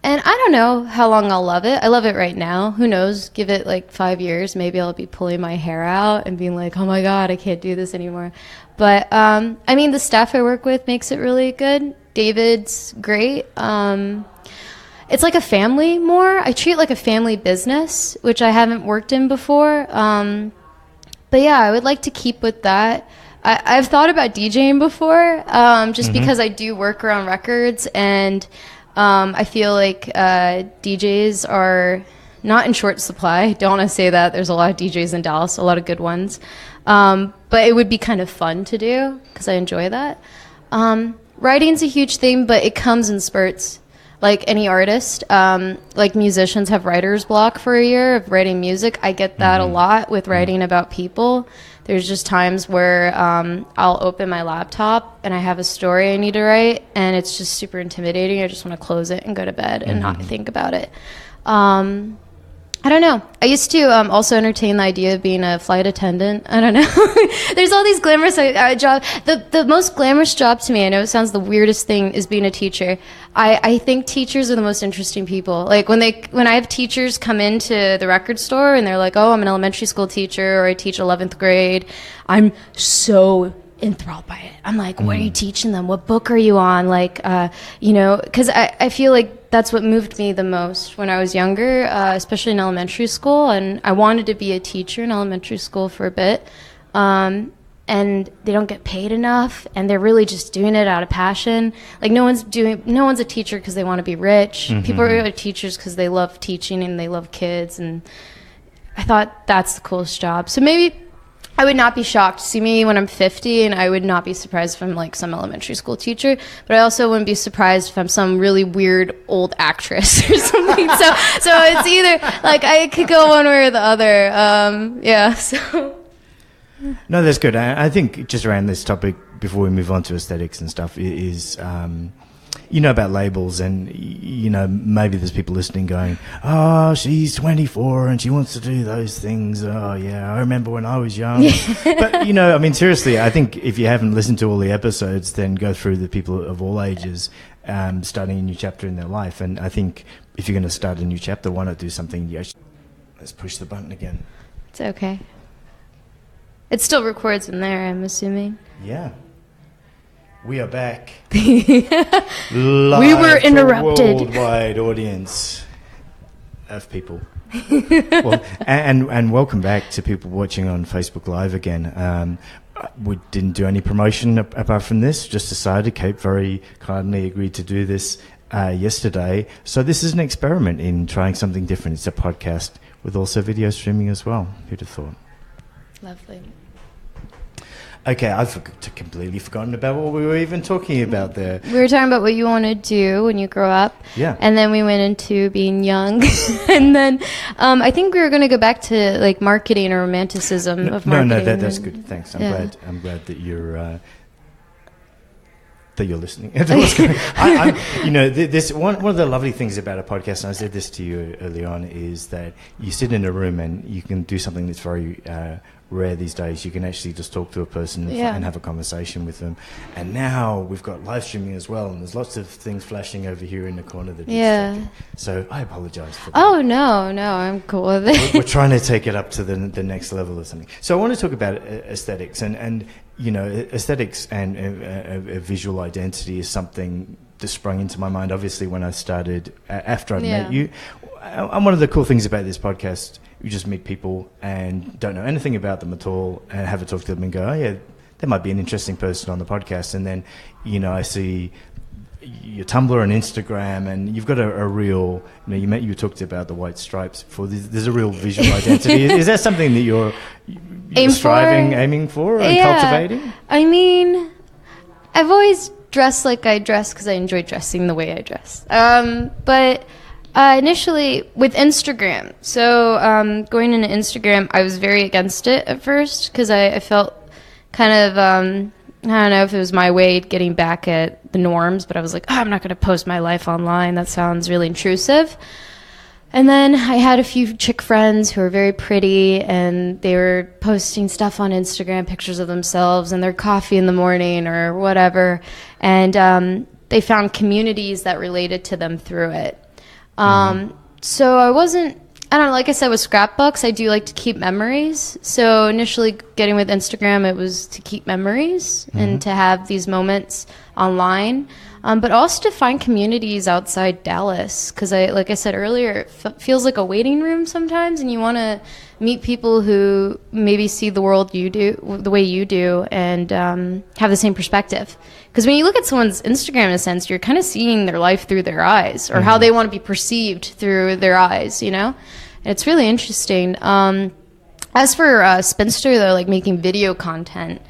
And I don't know how long I'll love it. I love it right now. Who knows? Give it like 5 years. Maybe I'll be pulling my hair out and being like, oh my God, I can't do this anymore. But, I mean, the staff I work with makes it really good. David's great. It's like a family more. I treat it like a family business, which I haven't worked in before. But yeah, I would like to keep with that. I've thought about DJing before, just because I do work around records, and I feel like DJs are not in short supply. Don't want to say that. There's a lot of DJs in Dallas, a lot of good ones. But it would be kind of fun to do because I enjoy that. Writing's a huge thing, but it comes in spurts. like any artist. Like musicians have writer's block for a year of writing music. I get that a lot with writing about people. There's just times where I'll open my laptop and I have a story I need to write, and it's just super intimidating. I just want to close it and go to bed and not think about it. I don't know. I used to also entertain the idea of being a flight attendant. I don't know. There's all these glamorous jobs. The most glamorous job to me, I know it sounds the weirdest thing, is being a teacher. I think teachers are the most interesting people. Like when I have teachers come into the record store and they're like, oh, I'm an elementary school teacher, or I teach 11th grade, I'm so enthralled by it. I'm like, what are you teaching them? What book are you on? Like, because I feel like that's what moved me the most when I was younger, especially in elementary school. And I wanted to be a teacher in elementary school for a bit. And they don't get paid enough, and they're really just doing it out of passion. Like no one's a teacher because they want to be rich. People are teachers because they love teaching and they love kids. And I thought that's the coolest job. So maybe I would not be shocked to see me when I'm 50, and I would not be surprised if I'm like some elementary school teacher, but I also wouldn't be surprised if I'm some really weird old actress or something. So it's either like I could go one way or the other. So. No, that's good. I think just around this topic, before we move on to aesthetics and stuff, is about labels, and maybe there's people listening going, oh, she's 24 and she wants to do those things. Oh yeah, I remember when I was young. But seriously, I think if you haven't listened to all the episodes, then go through the people of all ages starting a new chapter in their life. And I think if you're going to start a new chapter, why not do something let's push the button again. It's okay. It still records in there, I'm assuming. Yeah. We are back. We were interrupted. For a worldwide audience of people. Well, and welcome back to people watching on Facebook Live again. We didn't do any promotion apart from this. Just decided. Kate very kindly agreed to do this yesterday. So this is an experiment in trying something different. It's a podcast with also video streaming as well. Who'd have thought? Lovely. Okay, I've completely forgotten about what we were even talking about there. We were talking about what you want to do when you grow up. Yeah. And then we went into being young. And then I think we were going to go back to like marketing or romanticism of marketing. No, that's good. Thanks. I'm glad that you're listening. This one of the lovely things about a podcast, and I said this to you early on, is that you sit in a room and you can do something that's very rare these days. You can actually just talk to a person and have a conversation with them. And now we've got live streaming as well, and there's lots of things flashing over here in the corner that distracting. So I apologize for that. Oh no, I'm cool with it. We're trying to take it up to the next level or something. So I want to talk about aesthetics, and aesthetics and visual identity is something that sprung into my mind, obviously, when I started, after I met you. And one of the cool things about this podcast, you just meet people and don't know anything about them at all, and have a talk to them and go, oh yeah, there might be an interesting person on the podcast. And then, I see your Tumblr and Instagram, and you've got a real, you talked about the white stripes before. There's a real visual identity. Is that something that you're aiming for and cultivating? I mean, I've always dressed like I dress because I enjoy dressing the way I dress. But initially with Instagram, so going into Instagram, I was very against it at first because I felt kind of, I don't know if it was my way of getting back at the norms, but I was like, I'm not going to post my life online. That sounds really intrusive. And then I had a few chick friends who were very pretty, and they were posting stuff on Instagram, pictures of themselves and their coffee in the morning or whatever. And they found communities that related to them through it. So I don't know, like I said, with scrapbooks, I do like to keep memories. So initially getting with Instagram, it was to keep memories and to have these moments online. But also to find communities outside Dallas, because like I said earlier, it feels like a waiting room sometimes, and you want to meet people who maybe see the world the way you do, and have the same perspective. Because when you look at someone's Instagram, in a sense, you're kind of seeing their life through their eyes, or how they want to be perceived through their eyes, And it's really interesting. As for Spinster, though, like making video content,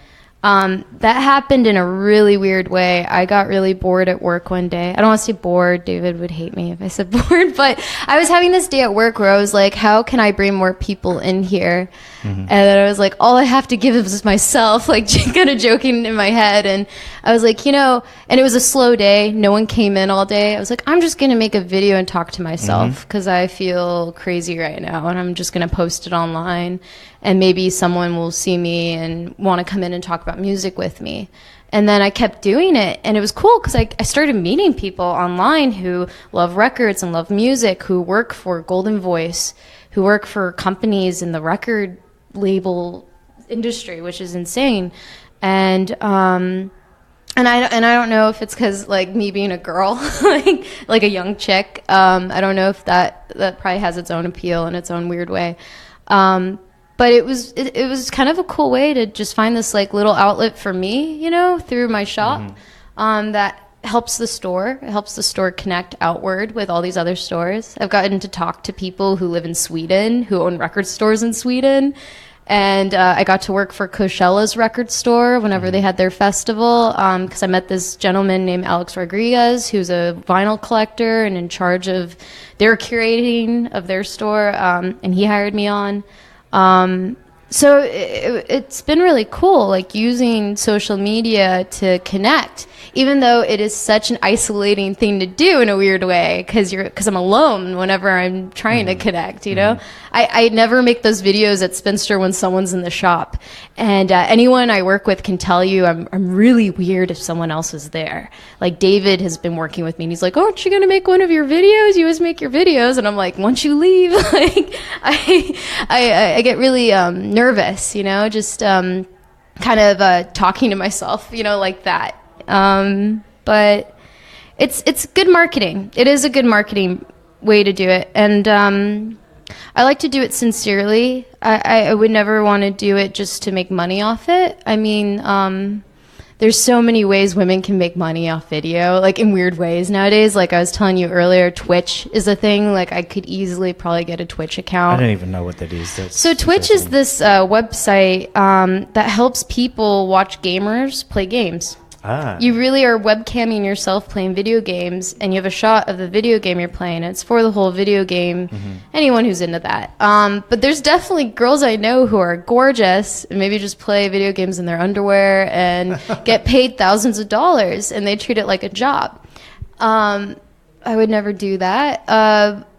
That happened in a really weird way. I got really bored at work one day. I don't want to say bored. David would hate me if I said bored, but I was having this day at work where I was like, how can I bring more people in here? And then I was like, all I have to give is myself, like kind of joking in my head. And I was like, and it was a slow day. No one came in all day. I was like, I'm just going to make a video and talk to myself because I feel crazy right now. And I'm just going to post it online. And maybe someone will see me and want to come in and talk about music with me. And then I kept doing it. And it was cool because I started meeting people online who love records and love music, who work for Golden Voice, who work for companies in the record label industry, which is insane. And I don't know if it's because like me being a girl, like a young chick. I don't know if that probably has its own appeal in its own weird way. But it was kind of a cool way to just find this like little outlet for me, through my shop, that helps the store. It helps the store connect outward with all these other stores. I've gotten to talk to people who live in Sweden, who own record stores in Sweden. And I got to work for Coachella's record store whenever they had their festival, because I met this gentleman named Alex Rodriguez, who's a vinyl collector and in charge of their curating of their store, and he hired me on. So it's been really cool, like using social media to connect, even though it is such an isolating thing to do in a weird way, because I'm alone whenever I'm trying to connect, I never make those videos at Spinster when someone's in the shop, and anyone I work with can tell you I'm really weird if someone else is there. Like David has been working with me and he's like, oh, aren't you gonna make one of your videos? You always make your videos. And I'm like, once you leave, like I get really nervous, just kind of talking to myself, like that. But it's good marketing. It is a good marketing way to do it. And I like to do it sincerely. I would never want to do it just to make money off it. I mean, there's so many ways women can make money off video, like in weird ways nowadays. Like I was telling you earlier, Twitch is a thing. Like I could easily probably get a Twitch account. I don't even know what that is. So Twitch is this website that helps people watch gamers play games. You really are webcamming yourself playing video games, and you have a shot of the video game you're playing. It's for the whole video game, anyone who's into that. But there's definitely girls I know who are gorgeous and maybe just play video games in their underwear and get paid thousands of dollars, and they treat it like a job. I would never do that.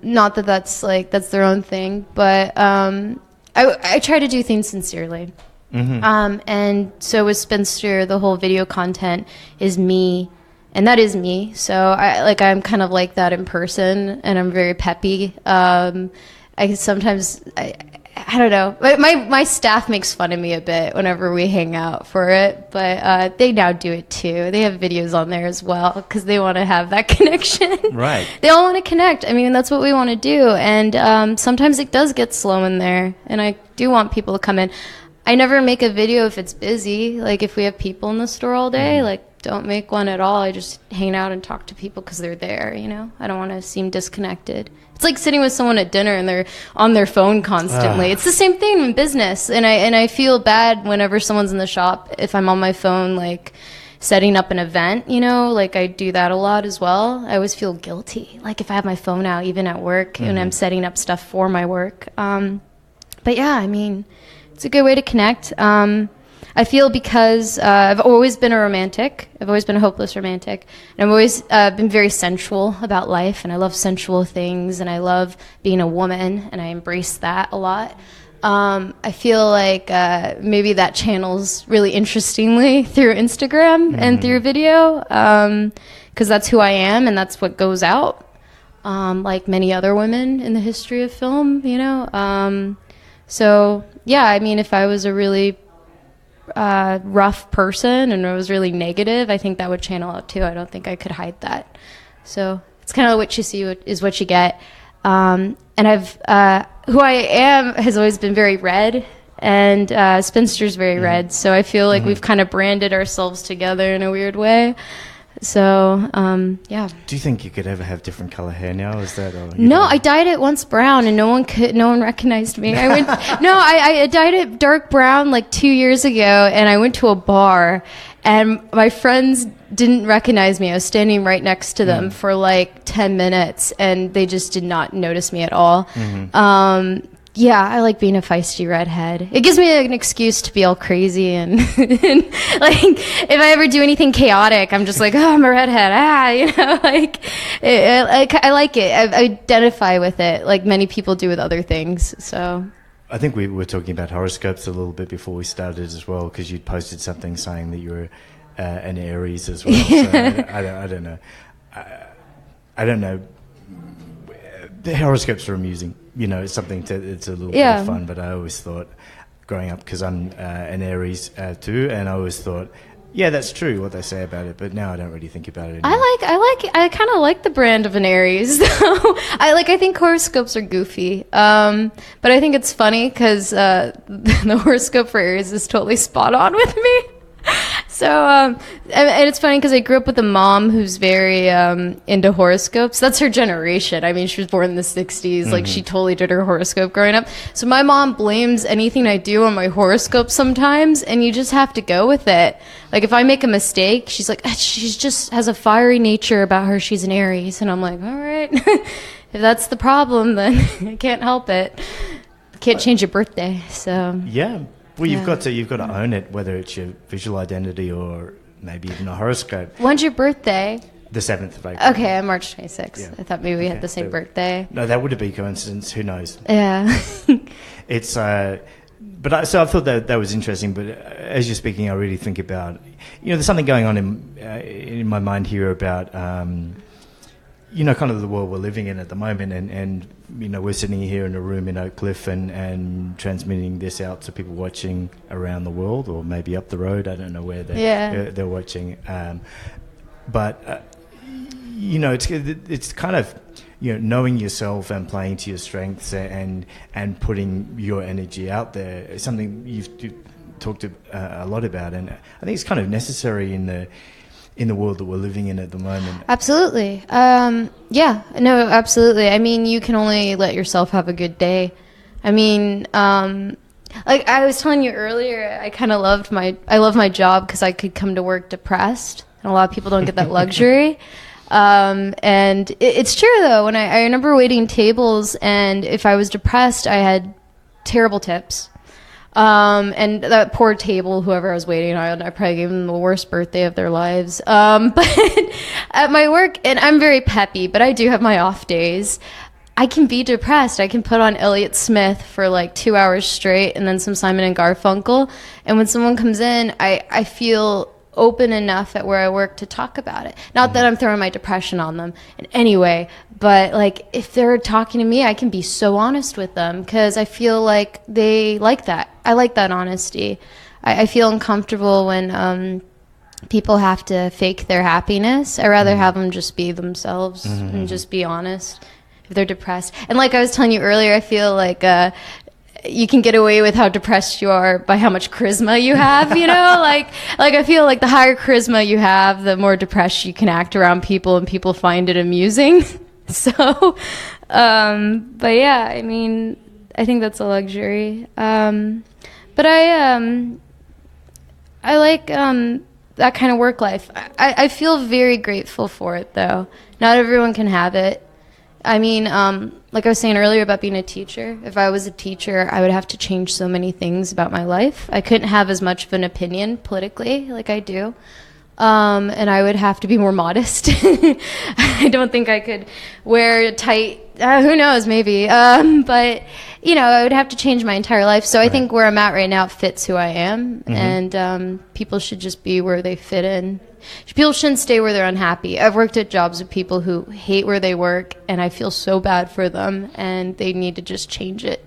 Not that that's their own thing, but I try to do things sincerely. And so with Spinster, the whole video content is me, and that is me. So I'm kind of like that in person, and I'm very peppy. I don't know. My staff makes fun of me a bit whenever we hang out for it, but they now do it too. They have videos on there as well because they want to have that connection. Right. They all want to connect. I mean, that's what we want to do. And sometimes it does get slow in there, and I do want people to come in. I never make a video if it's busy. Like if we have people in the store all day, like don't make one at all. I just hang out and talk to people because they're there, I don't want to seem disconnected. It's like sitting with someone at dinner and they're on their phone constantly. It's the same thing in business. And I feel bad whenever someone's in the shop if I'm on my phone, like setting up an event, like I do that a lot as well. I always feel guilty. Like if I have my phone out, even at work, and I'm setting up stuff for my work. But yeah, I mean, it's a good way to connect. I feel because I've always been a romantic. I've always been a hopeless romantic. And I've always been very sensual about life, and I love sensual things, and I love being a woman, and I embrace that a lot. I feel like maybe that channels really interestingly through Instagram and through video, because that's who I am, and that's what goes out, like many other women in the history of film, So, yeah, I mean, if I was a really rough person and I was really negative, I think that would channel out too. I don't think I could hide that. So it's kind of what you see is what you get. And who I am has always been very red, and Spinster's very red. So I feel like we've kind of branded ourselves together in a weird way. So, yeah. Do you think you could ever have different color hair now? Is that no? I dyed it once brown, and no one recognized me. I dyed it dark brown like 2 years ago, and I went to a bar, and my friends didn't recognize me. I was standing right next to them for like 10 minutes, and they just did not notice me at all. Yeah, I like being a feisty redhead. It gives me an excuse to be all crazy and, and like if I ever do anything chaotic, I'm just like, oh, I'm a redhead. I like it. I identify with it like many people do with other things. So I think we were talking about horoscopes a little bit before we started as well, because you'd posted something saying that you were an Aries as well. So I don't know. I don't know. The horoscopes are amusing. It's something it's a little bit of fun, but I always thought, growing up, because I'm an Aries too, and I always thought, yeah, that's true what they say about it, but now I don't really think about it anymore. I kind of like the brand of an Aries. I think horoscopes are goofy, but I think it's funny because the horoscope for Aries is totally spot on with me. So, and it's funny because I grew up with a mom who's very into horoscopes. That's her generation. I mean, she was born in the 60s. Like, she totally did her horoscope growing up. So my mom blames anything I do on my horoscope sometimes, and you just have to go with it. Like, if I make a mistake, she's like, she's just has a fiery nature about her. She's an Aries. And I'm like, all right. If that's the problem, then I can't help it. Can't change your birthday, so. Yeah. Well, you've got to own it, whether it's your visual identity or maybe even a horoscope. When's your birthday? The 7th of April. Okay, I'm March 26th. Yeah. I thought maybe we had the same birthday. No, that would have been coincidence. Who knows? Yeah. It's so I thought that was interesting. But as you're speaking, I really think about there's something going on in my mind here about kind of the world we're living in at the moment, and we're sitting here in a room in Oak Cliff and transmitting this out to people watching around the world, or maybe up the road. I don't know where they're watching. But it's kind of knowing yourself and playing to your strengths and putting your energy out there. It's something you've talked a lot about, and I think it's kind of necessary in the world that we're living in at the moment. Absolutely. Yeah, no, absolutely. I mean, you can only let yourself have a good day. I mean, like I was telling you earlier, I love my job because I could come to work depressed, and a lot of people don't get that luxury. And it's true though. When I remember waiting tables, and if I was depressed, I had terrible tips. And that poor table, whoever I was waiting on, I probably gave them the worst birthday of their lives. But at my work, and I'm very peppy, but I do have my off days. I can be depressed. I can put on Elliott Smith for like 2 hours straight, and then some Simon and Garfunkel. And when someone comes in, I feel open enough at where I work to talk about it. Not that I'm throwing my depression on them in any way, but like if they're talking to me, I can be so honest with them because I feel like they like that. I like that honesty. I feel uncomfortable when people have to fake their happiness. I'd rather have them just be themselves and just be honest if they're depressed. And like I was telling you earlier, I feel like you can get away with how depressed you are by how much charisma you have, like I feel like the higher charisma you have, the more depressed you can act around people, and people find it amusing. So, but yeah, I mean, I think that's a luxury. But I like that kind of work life. I feel very grateful for it, though. Not everyone can have it. I mean, like I was saying earlier about being a teacher, if I was a teacher, I would have to change so many things about my life. I couldn't have as much of an opinion politically like I do. And I would have to be more modest. I don't think I could wear tight, who knows, maybe. But, I would have to change my entire life. So I think where I'm at right now fits who I am. And people should just be where they fit in. People shouldn't stay where they're unhappy. I've worked at jobs with people who hate where they work, and I feel so bad for them, and they need to just change it.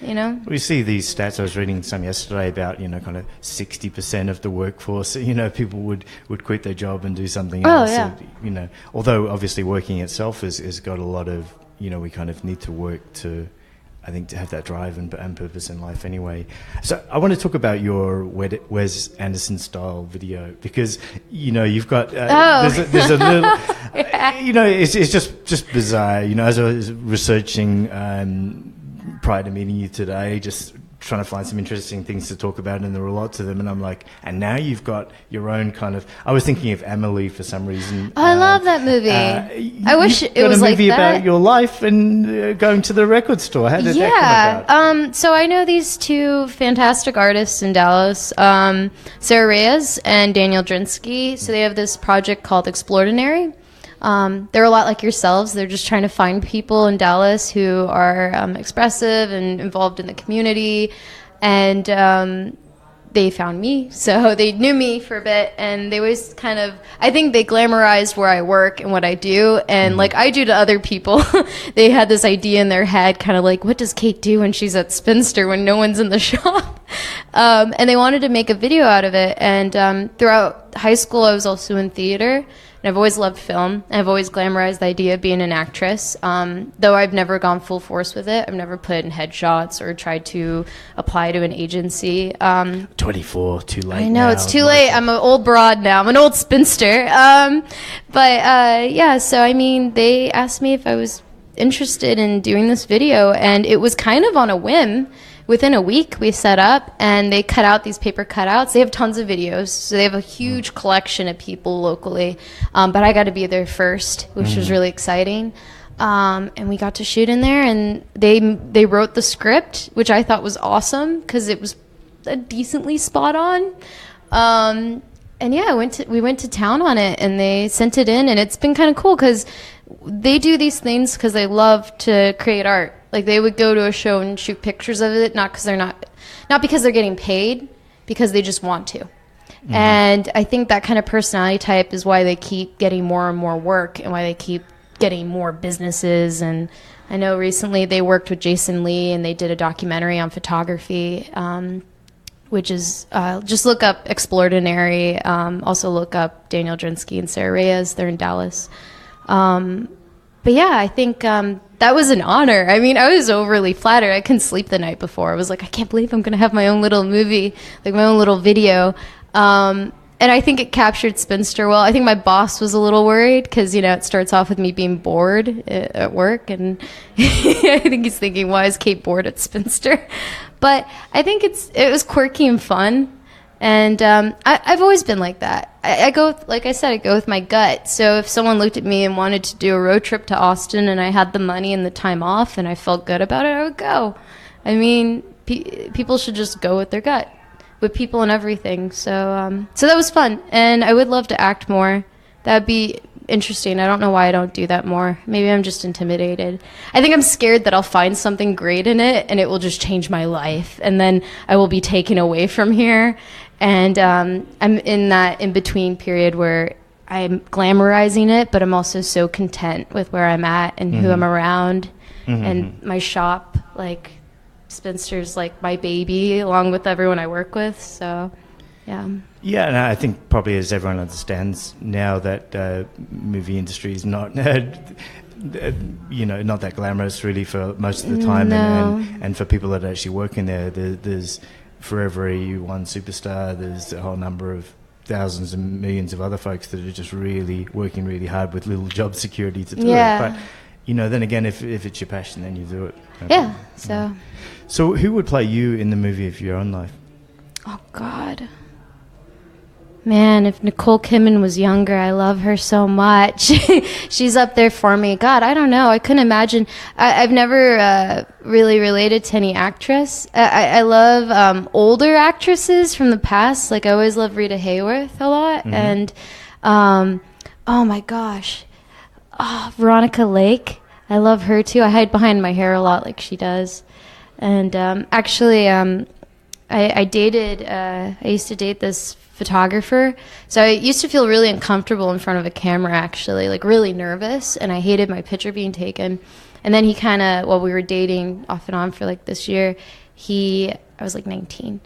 We see these stats. I was reading some yesterday about, kind of 60% of the workforce, people would quit their job and do something else. Yeah. Although obviously working itself has got a lot of, we kind of need to work to I think to have that drive and purpose in life anyway. So I want to talk about your Wes Anderson style video, because you've got there's a little it's just bizarre. As I was researching prior to meeting you today, just trying to find some interesting things to talk about, and there were lots of them, and I'm like, and now you've got your own kind of, I was thinking of Amelie for some reason. I love that movie. I wish it was like that. A movie about your life and going to the record store. How did that come about? So I know these two fantastic artists in Dallas, Sarah Reyes and Daniel Drinsky. So they have this project called Explordinary. They're a lot like yourselves. They're just trying to find people in Dallas who are expressive and involved in the community. And they found me. So they knew me for a bit. And they always kind of, I think they glamorized where I work and what I do. And like I do to other people, they had this idea in their head, kind of like, what does Kate do when she's at Spinster when no one's in the shop? And they wanted to make a video out of it. And throughout high school, I was also in theater. And I've always loved film. I've always glamorized the idea of being an actress, though I've never gone full force with it. I've never put in headshots or tried to apply to an agency. 24, too late. I know, now. It's too late. I'm an old broad now. I'm an old spinster. So I mean, they asked me if I was interested in doing this video, and it was kind of on a whim. Within a week, we set up, and they cut out these paper cutouts. They have tons of videos, so they have a huge collection of people locally. But I got to be there first, which was really exciting. And we got to shoot in there, and they wrote the script, which I thought was awesome because it was decently spot on. And yeah, we went to town on it, and they sent it in, and it's been kind of cool because they do these things because they love to create art. Like they would go to a show and shoot pictures of it, not because they're getting paid, because they just want to. And I think that kind of personality type is why they keep getting more and more work, and why they keep getting more businesses. And I know recently they worked with Jason Lee, and they did a documentary on photography, which is just look up Explordinary. Also look up Daniel Drinsky and Sarah Reyes. They're in Dallas. But yeah, I think that was an honor. I mean, I was overly flattered. I couldn't sleep the night before. I was like, I can't believe I'm going to have my own little movie, like my own little video. And I think it captured Spinster well. I think my boss was a little worried because, it starts off with me being bored at work. And I think he's thinking, why is Kate bored at Spinster? But I think it was quirky and fun. And I've always been like that. I go, like I said, I go with my gut. So if someone looked at me and wanted to do a road trip to Austin, and I had the money and the time off, and I felt good about it, I would go. I mean, people should just go with their gut, with people and everything. So that was fun, and I would love to act more. That'd be interesting. I don't know why I don't do that more. Maybe I'm just intimidated. I think I'm scared that I'll find something great in it, and it will just change my life, and then I will be taken away from here. And I'm in that in-between period where I'm glamorizing it, but I'm also so content with where I'm at and who I'm around. And my shop, like, Spinster's like my baby, along with everyone I work with. So, yeah. Yeah, and I think probably as everyone understands now that movie industry is not... not that glamorous really for most of the time. No. And for people that actually work in there's... For every one superstar, there's a whole number of thousands and millions of other folks that are just really working really hard with little job security to do it. But, then again, if it's your passion, then you do it. Yeah, So who would play you in the movie of your own life? Oh, God. Man, if Nicole Kidman was younger, I love her so much. She's up there for me. God, I don't know. I couldn't imagine. I've never really related to any actress. I love older actresses from the past. Like, I always love Rita Hayworth a lot. And, oh, my gosh. Oh, Veronica Lake. I love her, too. I hide behind my hair a lot like she does. And actually, I used to date this photographer. So I used to feel really uncomfortable in front of a camera, actually, like really nervous, and I hated my picture being taken. And then he kind of, while we were dating off and on for like this year, he I was like 19.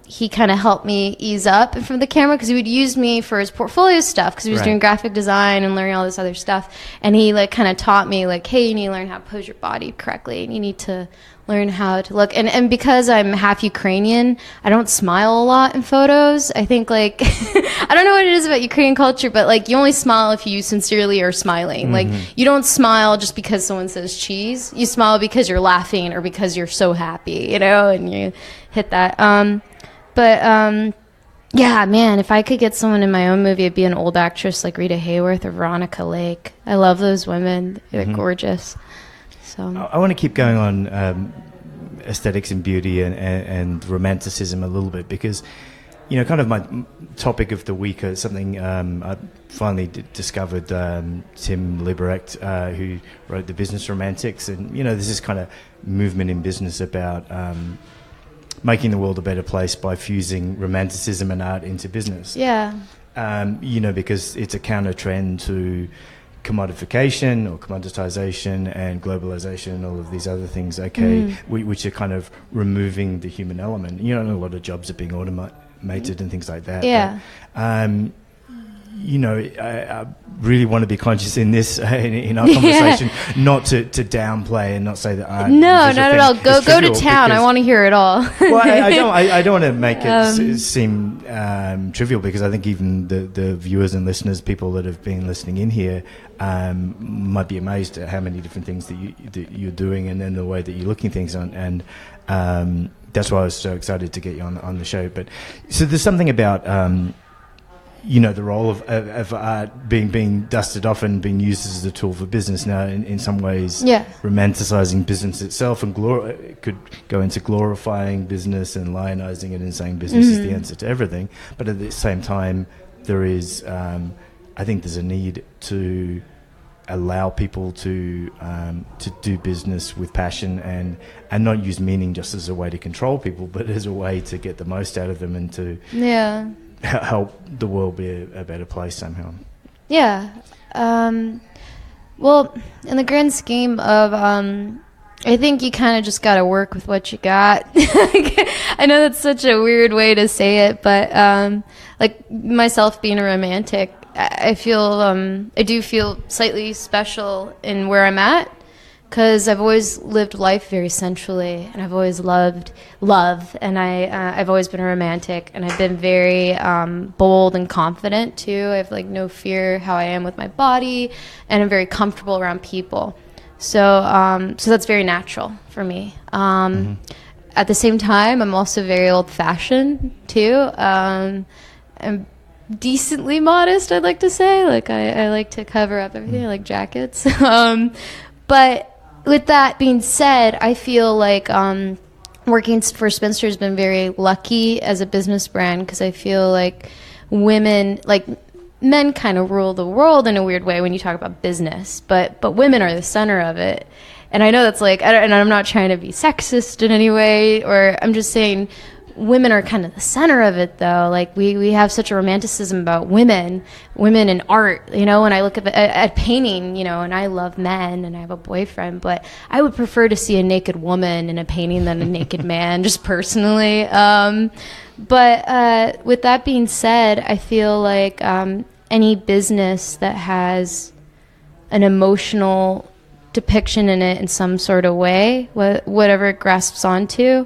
He kind of helped me ease up in front of the camera because he would use me for his portfolio stuff because he was doing graphic design and learning all this other stuff. And he like kind of taught me like, hey, you need to learn how to pose your body correctly, and you need to learn how to look. And because I'm half Ukrainian, I don't smile a lot in photos. I think like I don't know what it is about Ukrainian culture, but like you only smile if you sincerely are smiling. Like you don't smile just because someone says cheese. You smile because you're laughing or because you're so happy, you know, and you hit that. Yeah, man, if I could get someone in my own movie, it'd be an old actress like Rita Hayworth or Veronica Lake. I love those women. They're gorgeous. So I want to keep going on aesthetics and beauty and romanticism a little bit because, you know, kind of my topic of the week is something I finally discovered, Tim Liberect, who wrote The Business Romantics. And, you know, there's this kind of movement in business about making the world a better place by fusing romanticism and art into business. Yeah. You know, because it's a counter trend to commodification or commoditization and globalization and all of these other things, which are kind of removing the human element. You know, a lot of jobs are being automated and things like that. Yeah. But, you know, I really want to be conscious in this in our conversation, not to downplay and not say that art. No, not at all. Go to town. I want to hear it all. Well, I don't want to make it seem trivial because I think even the viewers and listeners, people that have been listening in here, might be amazed at how many different things that you're doing and then the way that you're looking things on. And that's why I was so excited to get you on the show. But so there's something about you know, the role of art being dusted off and being used as a tool for business now in some ways, romanticizing business itself and could go into glorifying business and lionizing it and saying business is the answer to everything. But at the same time, there is, I think there's a need to allow people to do business with passion and not use meaning just as a way to control people, but as a way to get the most out of them and to help the world be a better place somehow. Yeah. Well, in the grand scheme of, I think you kind of just got to work with what you got. I know that's such a weird way to say it, but like myself being a romantic, I do feel slightly special in where I'm at. Because I've always lived life very sensually, and I've always loved love, and I've always been a romantic, and I've been very bold and confident too. I have like no fear how I am with my body, and I'm very comfortable around people. So that's very natural for me. At the same time, I'm also very old-fashioned too. I'm decently modest, I'd like to say. Like I like to cover up everything. I like jackets, but. With that being said, I feel like working for Spinster has been very lucky as a business brand because I feel like women, like men kind of rule the world in a weird way when you talk about business, but women are the center of it. And I know that's like, and I'm not trying to be sexist in any way, or I'm just saying women are kind of the center of it, though. Like we have such a romanticism about women in art, you know. When I look at painting, you know, and I love men and I have a boyfriend, but I would prefer to see a naked woman in a painting than a naked man, just personally. But with that being said, I feel like any business that has an emotional depiction in it in some sort of way, whatever it grasps onto.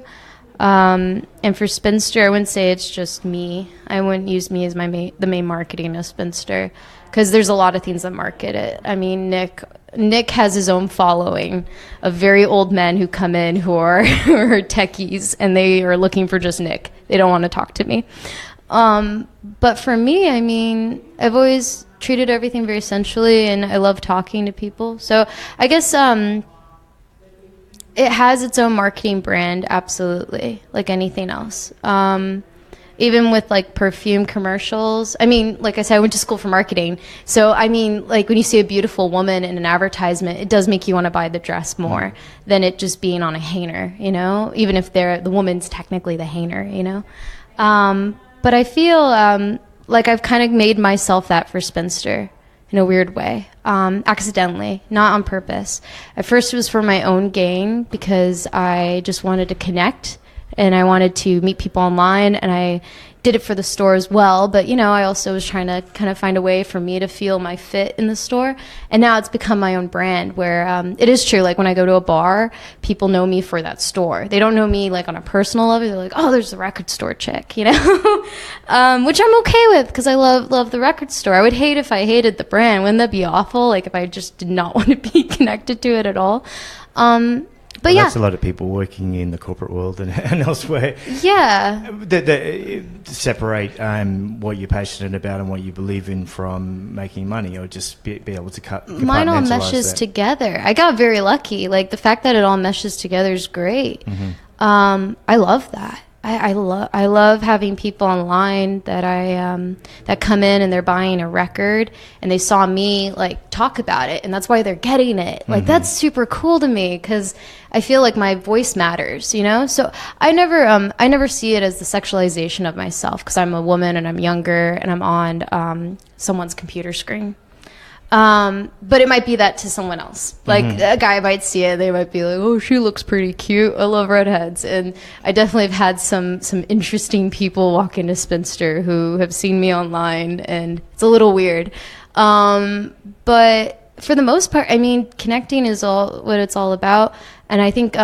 And for Spinster, I wouldn't say it's just me. I wouldn't use me as the main marketing of Spinster, because there's a lot of things that market it. I mean, Nick has his own following of very old men who come in who are techies, and they are looking for just Nick. They don't want to talk to me. But for me, I mean, I've always treated everything very sensually, and I love talking to people. So I guess it has its own marketing brand, absolutely, like anything else. Even with like perfume commercials. I mean, like I said, I went to school for marketing. So, I mean, like when you see a beautiful woman in an advertisement, it does make you want to buy the dress more than it just being on a hanger, you know, even if the woman's technically the hanger, you know. But I feel like I've kind of made myself that for Spinster in a weird way, accidentally, not on purpose. At first it was for my own gain because I just wanted to connect and I wanted to meet people online, and I did it for the store as well. But, you know, I also was trying to kind of find a way for me to feel my fit in the store. And now it's become my own brand where it is true. Like when I go to a bar, people know me for that store. They don't know me like on a personal level. They're like, oh, there's the record store chick, you know, which I'm okay with because I love the record store. I would hate if I hated the brand. Wouldn't that be awful? Like if I just did not want to be connected to it at all. But well, yeah, that's a lot of people working in the corporate world and elsewhere. Yeah, that separate what you're passionate about and what you believe in from making money, or just be able to cut. Mine all meshes together. I got very lucky. Like the fact that it all meshes together is great. I love that. I love having people online that that come in and they're buying a record and they saw me like talk about it and that's why they're getting it. Like that's super cool to me because I feel like my voice matters, you know. So I never see it as the sexualization of myself because I'm a woman and I'm younger and I'm on someone's computer screen. But it might be that to someone else. Like a guy might see it, they might be like, "Oh, she looks pretty cute. I love redheads." And I definitely have had some interesting people walk into Spinster who have seen me online, and it's a little weird. But for the most part, I mean, connecting is all what it's all about. And I think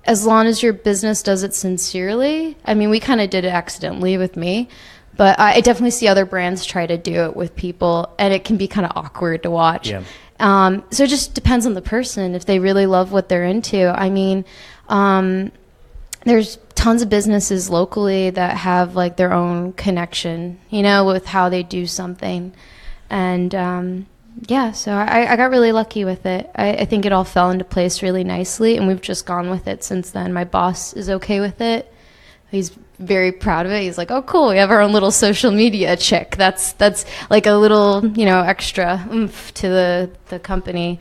as long as your business does it sincerely, I mean, we kind of did it accidentally with me. But I definitely see other brands try to do it with people, and it can be kind of awkward to watch. Yeah. So it just depends on the person, if they really love what they're into. I mean, there's tons of businesses locally that have, like, their own connection, you know, with how they do something. And, yeah, so I got really lucky with it. I think it all fell into place really nicely, and we've just gone with it since then. My boss is okay with it. He's very proud of it. He's like, "Oh, cool, we have our own little social media chick." That's like a little, you know, extra oomph to the company.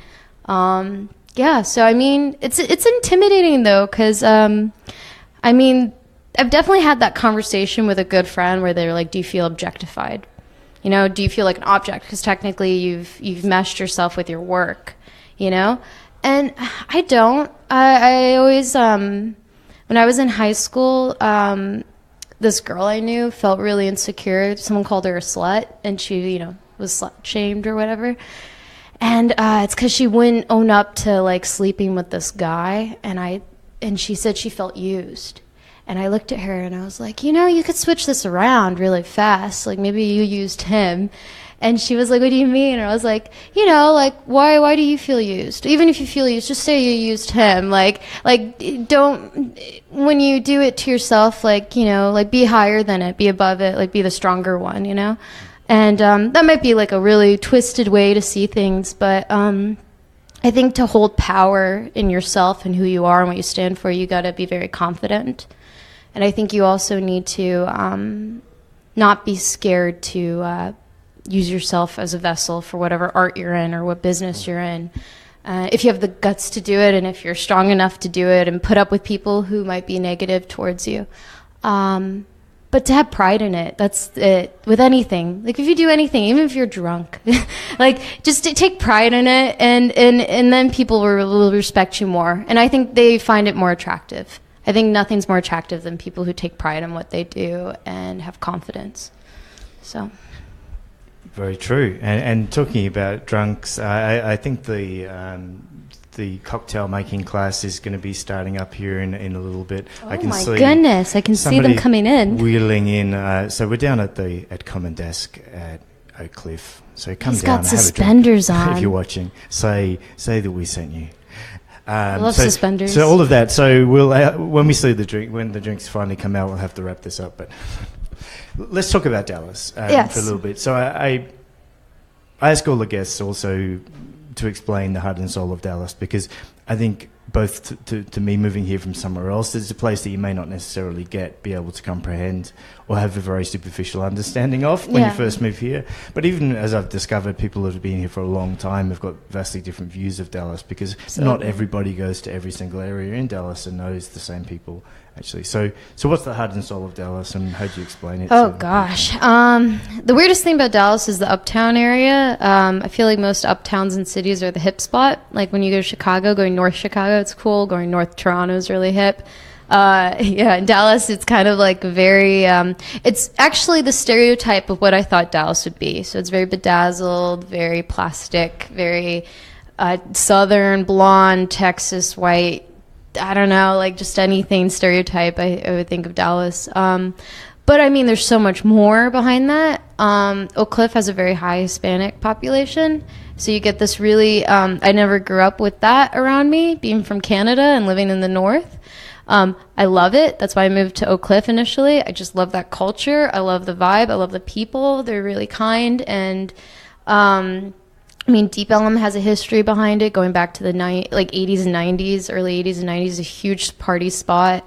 Yeah, so I mean, it's intimidating though, because I mean, I've definitely had that conversation with a good friend where they're like, "Do you feel objectified? You know, do you feel like an object? Because technically, you've meshed yourself with your work, you know." And I don't. I always when I was in high school, this girl I knew felt really insecure. Someone called her a slut, and she, you know, was slut-shamed or whatever. And it's because she wouldn't own up to, like, sleeping with this guy, and she said she felt used. And I looked at her, and I was like, you know, you could switch this around really fast. Like, maybe you used him. And she was like, "What do you mean?" And I was like, you know, like, why do you feel used? Even if you feel used, just say you used him. Like, don't, when you do it to yourself, like, you know, like, be higher than it, be above it, like, be the stronger one, you know? And that might be, like, a really twisted way to see things, but I think to hold power in yourself and who you are and what you stand for, you got to be very confident. And I think you also need to not be scared to use yourself as a vessel for whatever art you're in or what business you're in. If you have the guts to do it and if you're strong enough to do it and put up with people who might be negative towards you. But to have pride in it, that's it. With anything. Like if you do anything, even if you're drunk, like just to take pride in it and then people will respect you more. And I think they find it more attractive. I think nothing's more attractive than people who take pride in what they do and have confidence. So... Very true. And talking about drunks, I think the cocktail making class is going to be starting up here in a little bit. Oh, I can see goodness. I can see them coming in. Wheeling in. So we're down at Common Desk at Oak Cliff. So come He's down got suspenders on. If you're watching, say that we sent you. I love suspenders. So all of that. So we'll when we see when the drinks finally come out, we'll have to wrap this up. But let's talk about Dallas yes. for a little bit. So I ask all the guests also to explain the heart and soul of Dallas, because I think both to me moving here from somewhere else, it's a place that you may not necessarily be able to comprehend or have a very superficial understanding of when you first move here. But even as I've discovered, people that have been here for a long time have got vastly different views of Dallas, because not everybody goes to every single area in Dallas and knows the same people, actually. So what's the heart and soul of Dallas, and how do you explain it? Oh, gosh. The weirdest thing about Dallas is the uptown area. I feel like most uptowns and cities are the hip spot. Like when you go to Chicago, going north Chicago, it's cool. Going north Toronto is really hip. Yeah, in Dallas, it's kind of like very, it's actually the stereotype of what I thought Dallas would be. So it's very bedazzled, very plastic, very Southern, blonde, Texas, white. I don't know, like just anything stereotype I would think of Dallas. But I mean, there's so much more behind that. Oak Cliff has a very high Hispanic population. So you get this really, I never grew up with that around me, being from Canada and living in the North. I love it. That's why I moved to Oak Cliff initially. I just love that culture. I love the vibe. I love the people. They're really kind. And, I mean, Deep Ellum has a history behind it, going back to the 80s and 90s, early 80s and 90s, a huge party spot.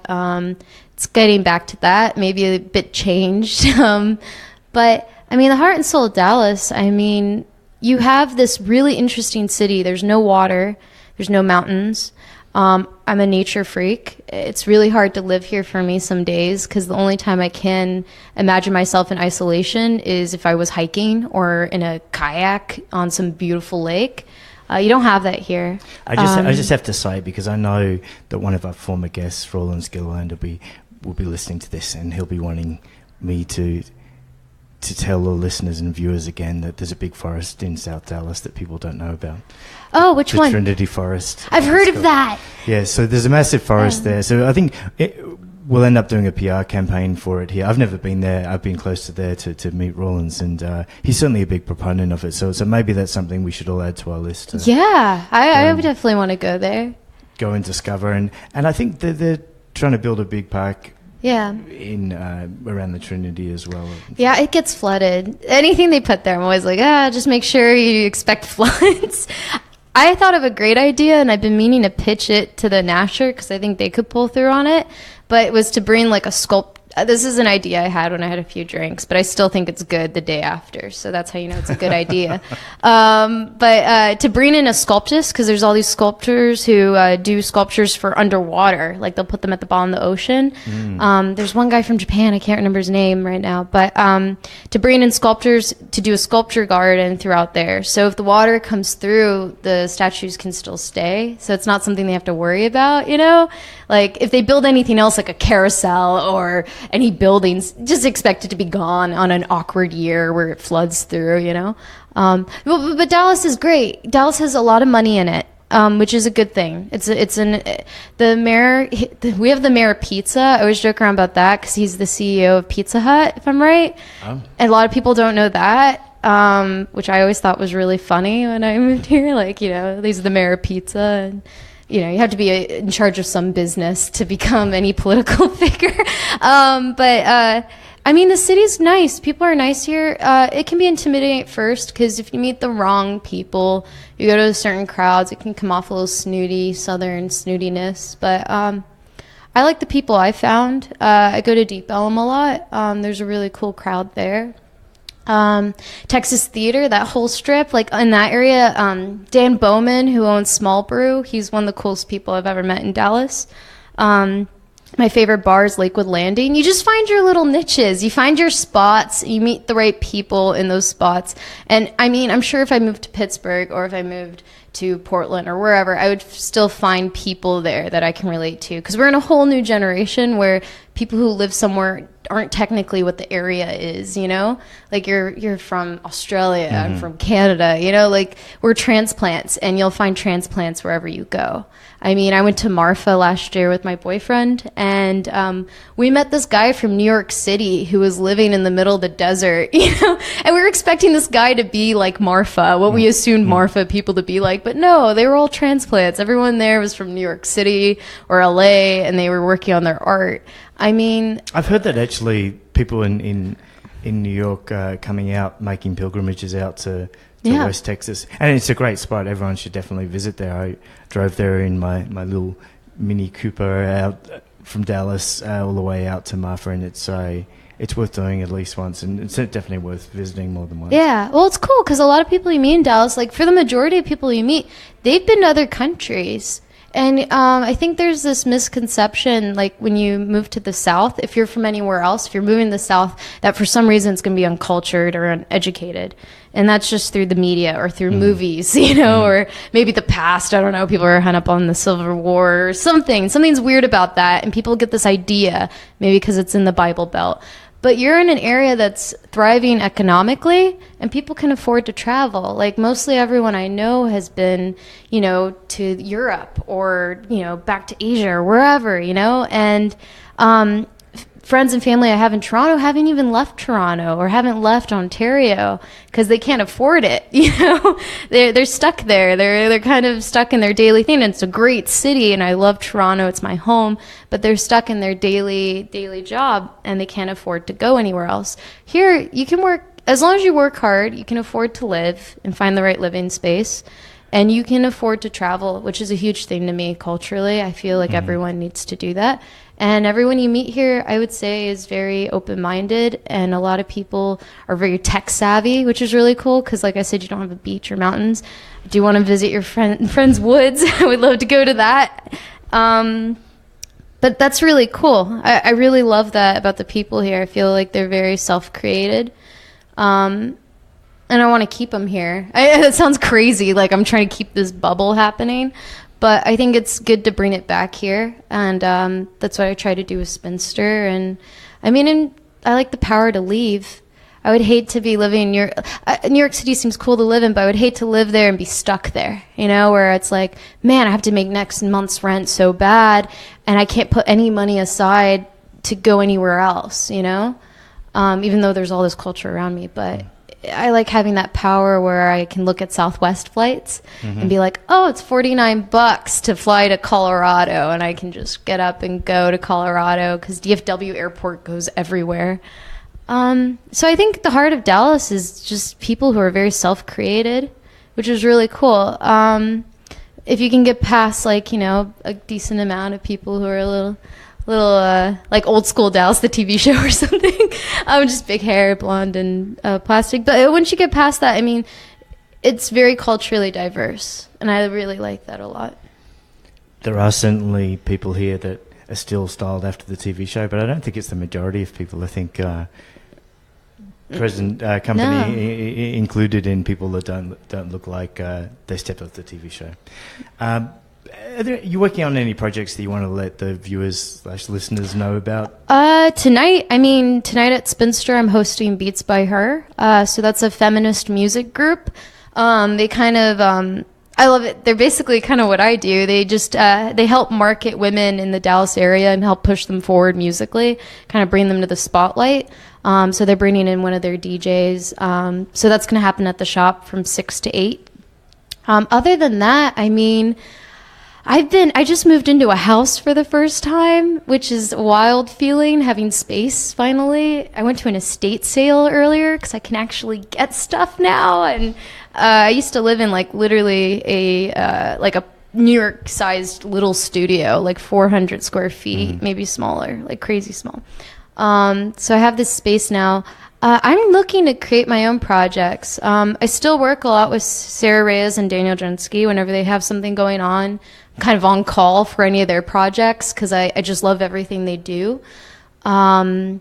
It's getting back to that, maybe a bit changed. But, I mean, the heart and soul of Dallas, I mean, you have this really interesting city. There's no water. There's no mountains. I'm a nature freak. It's really hard to live here for me some days because the only time I can imagine myself in isolation is if I was hiking or in a kayak on some beautiful lake. You don't have that here. I just have to say, because I know that one of our former guests, Roland Skilland, will be listening to this, and he'll be wanting me to tell the listeners and viewers again that there's a big forest in South Dallas that people don't know about. Oh, which one? The Trinity Forest. I've heard of that. Yeah, so there's a massive forest there. So I think we'll end up doing a PR campaign for it here. I've never been there. I've been close to there to meet Rollins, and he's certainly a big proponent of it. So maybe that's something we should all add to our list. Yeah, I would definitely want to go there. Go and discover. And I think they're trying to build a big park. Yeah. In around the Trinity as well. Yeah, it gets flooded. Anything they put there, I'm always like, just make sure you expect floods. I thought of a great idea, and I've been meaning to pitch it to the Nasher because I think they could pull through on it. But it was to bring like a this is an idea I had when I had a few drinks, but I still think it's good the day after. So that's how you know it's a good idea. But to bring in a sculptress, because there's all these sculptors who do sculptures for underwater. Like they'll put them at the bottom of the ocean. There's one guy from Japan, I can't remember his name right now, but to bring in sculptors to do a sculpture garden throughout there. So if the water comes through, the statues can still stay. So it's not something they have to worry about, you know? Like if they build anything else like a carousel or any buildings, just expect it to be gone on an awkward year where it floods through, you know? But Dallas is great. Dallas has a lot of money in it, which is a good thing. The mayor, we have the mayor of pizza. I always joke around about that because he's the CEO of Pizza Hut, if I'm right. Oh. And a lot of people don't know that, which I always thought was really funny when I moved here. Like, you know, he's the mayor of pizza, and you know, you have to be in charge of some business to become any political figure. But I mean, the city's nice. People are nice here. It can be intimidating at first because if you meet the wrong people, you go to certain crowds, it can come off a little snooty, southern snootiness. But I like the people I found. I go to Deep Ellum a lot. There's a really cool crowd there. Texas Theater, that whole strip, like in that area, Dan Bowman, who owns Small Brew, he's one of the coolest people I've ever met in Dallas. My favorite bar is Lakewood Landing. You just find your little niches. You find your spots. You meet the right people in those spots. And I mean, I'm sure if I moved to Pittsburgh or if I moved to Portland or wherever, I would still find people there that I can relate to. Because we're in a whole new generation where people who live somewhere aren't technically what the area is, you know? Like you're from Australia, I'm from Canada, you know? Like we're transplants, and you'll find transplants wherever you go. I mean, I went to Marfa last year with my boyfriend, and we met this guy from New York City who was living in the middle of the desert, you know? And we were expecting this guy to be like Marfa, what we assumed Marfa people to be like, but no, they were all transplants. Everyone there was from New York City or LA, and they were working on their art. I mean, I've heard that actually people in New York coming out, making pilgrimages out to West Texas. And it's a great spot. Everyone should definitely visit there. I drove there in my little Mini Cooper out from Dallas all the way out to Marfa, and it's worth doing at least once, and it's definitely worth visiting more than once. Yeah, well, it's cool because a lot of people you meet in Dallas, like for the majority of people you meet, they've been to other countries. And I think there's this misconception, like when you move to the South, if you're from anywhere else, if you're moving to the South, that for some reason it's going to be uncultured or uneducated. And that's just through the media or through movies, you know, or maybe the past. I don't know. People are hung up on the Civil War or something. Something's weird about that. And people get this idea, maybe because it's in the Bible Belt. But you're in an area that's thriving economically, and people can afford to travel. Like, mostly everyone I know has been, you know, to Europe or, you know, back to Asia or wherever, you know. And friends and family I have in Toronto haven't even left Toronto or haven't left Ontario because they can't afford it, you know. They're stuck there. They're kind of stuck in their daily thing. And it's a great city, and I love Toronto. It's my home. But they're stuck in their daily job, and they can't afford to go anywhere else. Here, you can work as long as you work hard. You can afford to live and find the right living space, and you can afford to travel, which is a huge thing to me culturally. I feel like everyone needs to do that. And everyone you meet here, I would say, is very open-minded, and a lot of people are very tech-savvy, which is really cool because, like I said, you don't have a beach or mountains. I do want to visit your friend's woods. I would love to go to that. But that's really cool. I really love that about the people here. I feel like they're very self-created. And I want to keep them here. It sounds crazy, like I'm trying to keep this bubble happening. But I think it's good to bring it back here, and that's what I try to do with Spinster. And I mean, I like the power to leave. I would hate to be living in New York. New York City seems cool to live in, but I would hate to live there and be stuck there, you know, where it's like, man, I have to make next month's rent so bad, and I can't put any money aside to go anywhere else, you know, even though there's all this culture around me. But I like having that power where I can look at Southwest flights and be like, oh, it's $49 to fly to Colorado, and I can just get up and go to Colorado because DFW airport goes everywhere. So I think the heart of Dallas is just people who are very self-created, which is really cool. If you can get past, like, you know, a decent amount of people who are a little like Old School Dallas, the TV show or something. Just big hair, blonde, and plastic. But once you get past that, I mean, it's very culturally diverse, and I really like that a lot. There are certainly people here that are still styled after the TV show, but I don't think it's the majority of people. I think present company included in people that don't look like they stepped off the TV show. Are you working on any projects that you want to let the viewers/listeners know about? Tonight at Spinster, I'm hosting Beats by Her. So that's a feminist music group. They kind of, I love it. They're basically kind of what I do. They just, they help market women in the Dallas area and help push them forward musically, kind of bring them to the spotlight. So they're bringing in one of their DJs. So that's going to happen at the shop from 6 to 8. Other than that, I mean, I just moved into a house for the first time, which is a wild feeling, having space finally. I went to an estate sale earlier because I can actually get stuff now. And I used to live in like literally a New York-sized little studio, like 400 square feet, maybe smaller, like crazy small. So I have this space now. I'm looking to create my own projects. I still work a lot with Sarah Reyes and Daniel Jensky whenever they have something going on. I'm kind of on call for any of their projects because I just love everything they do. I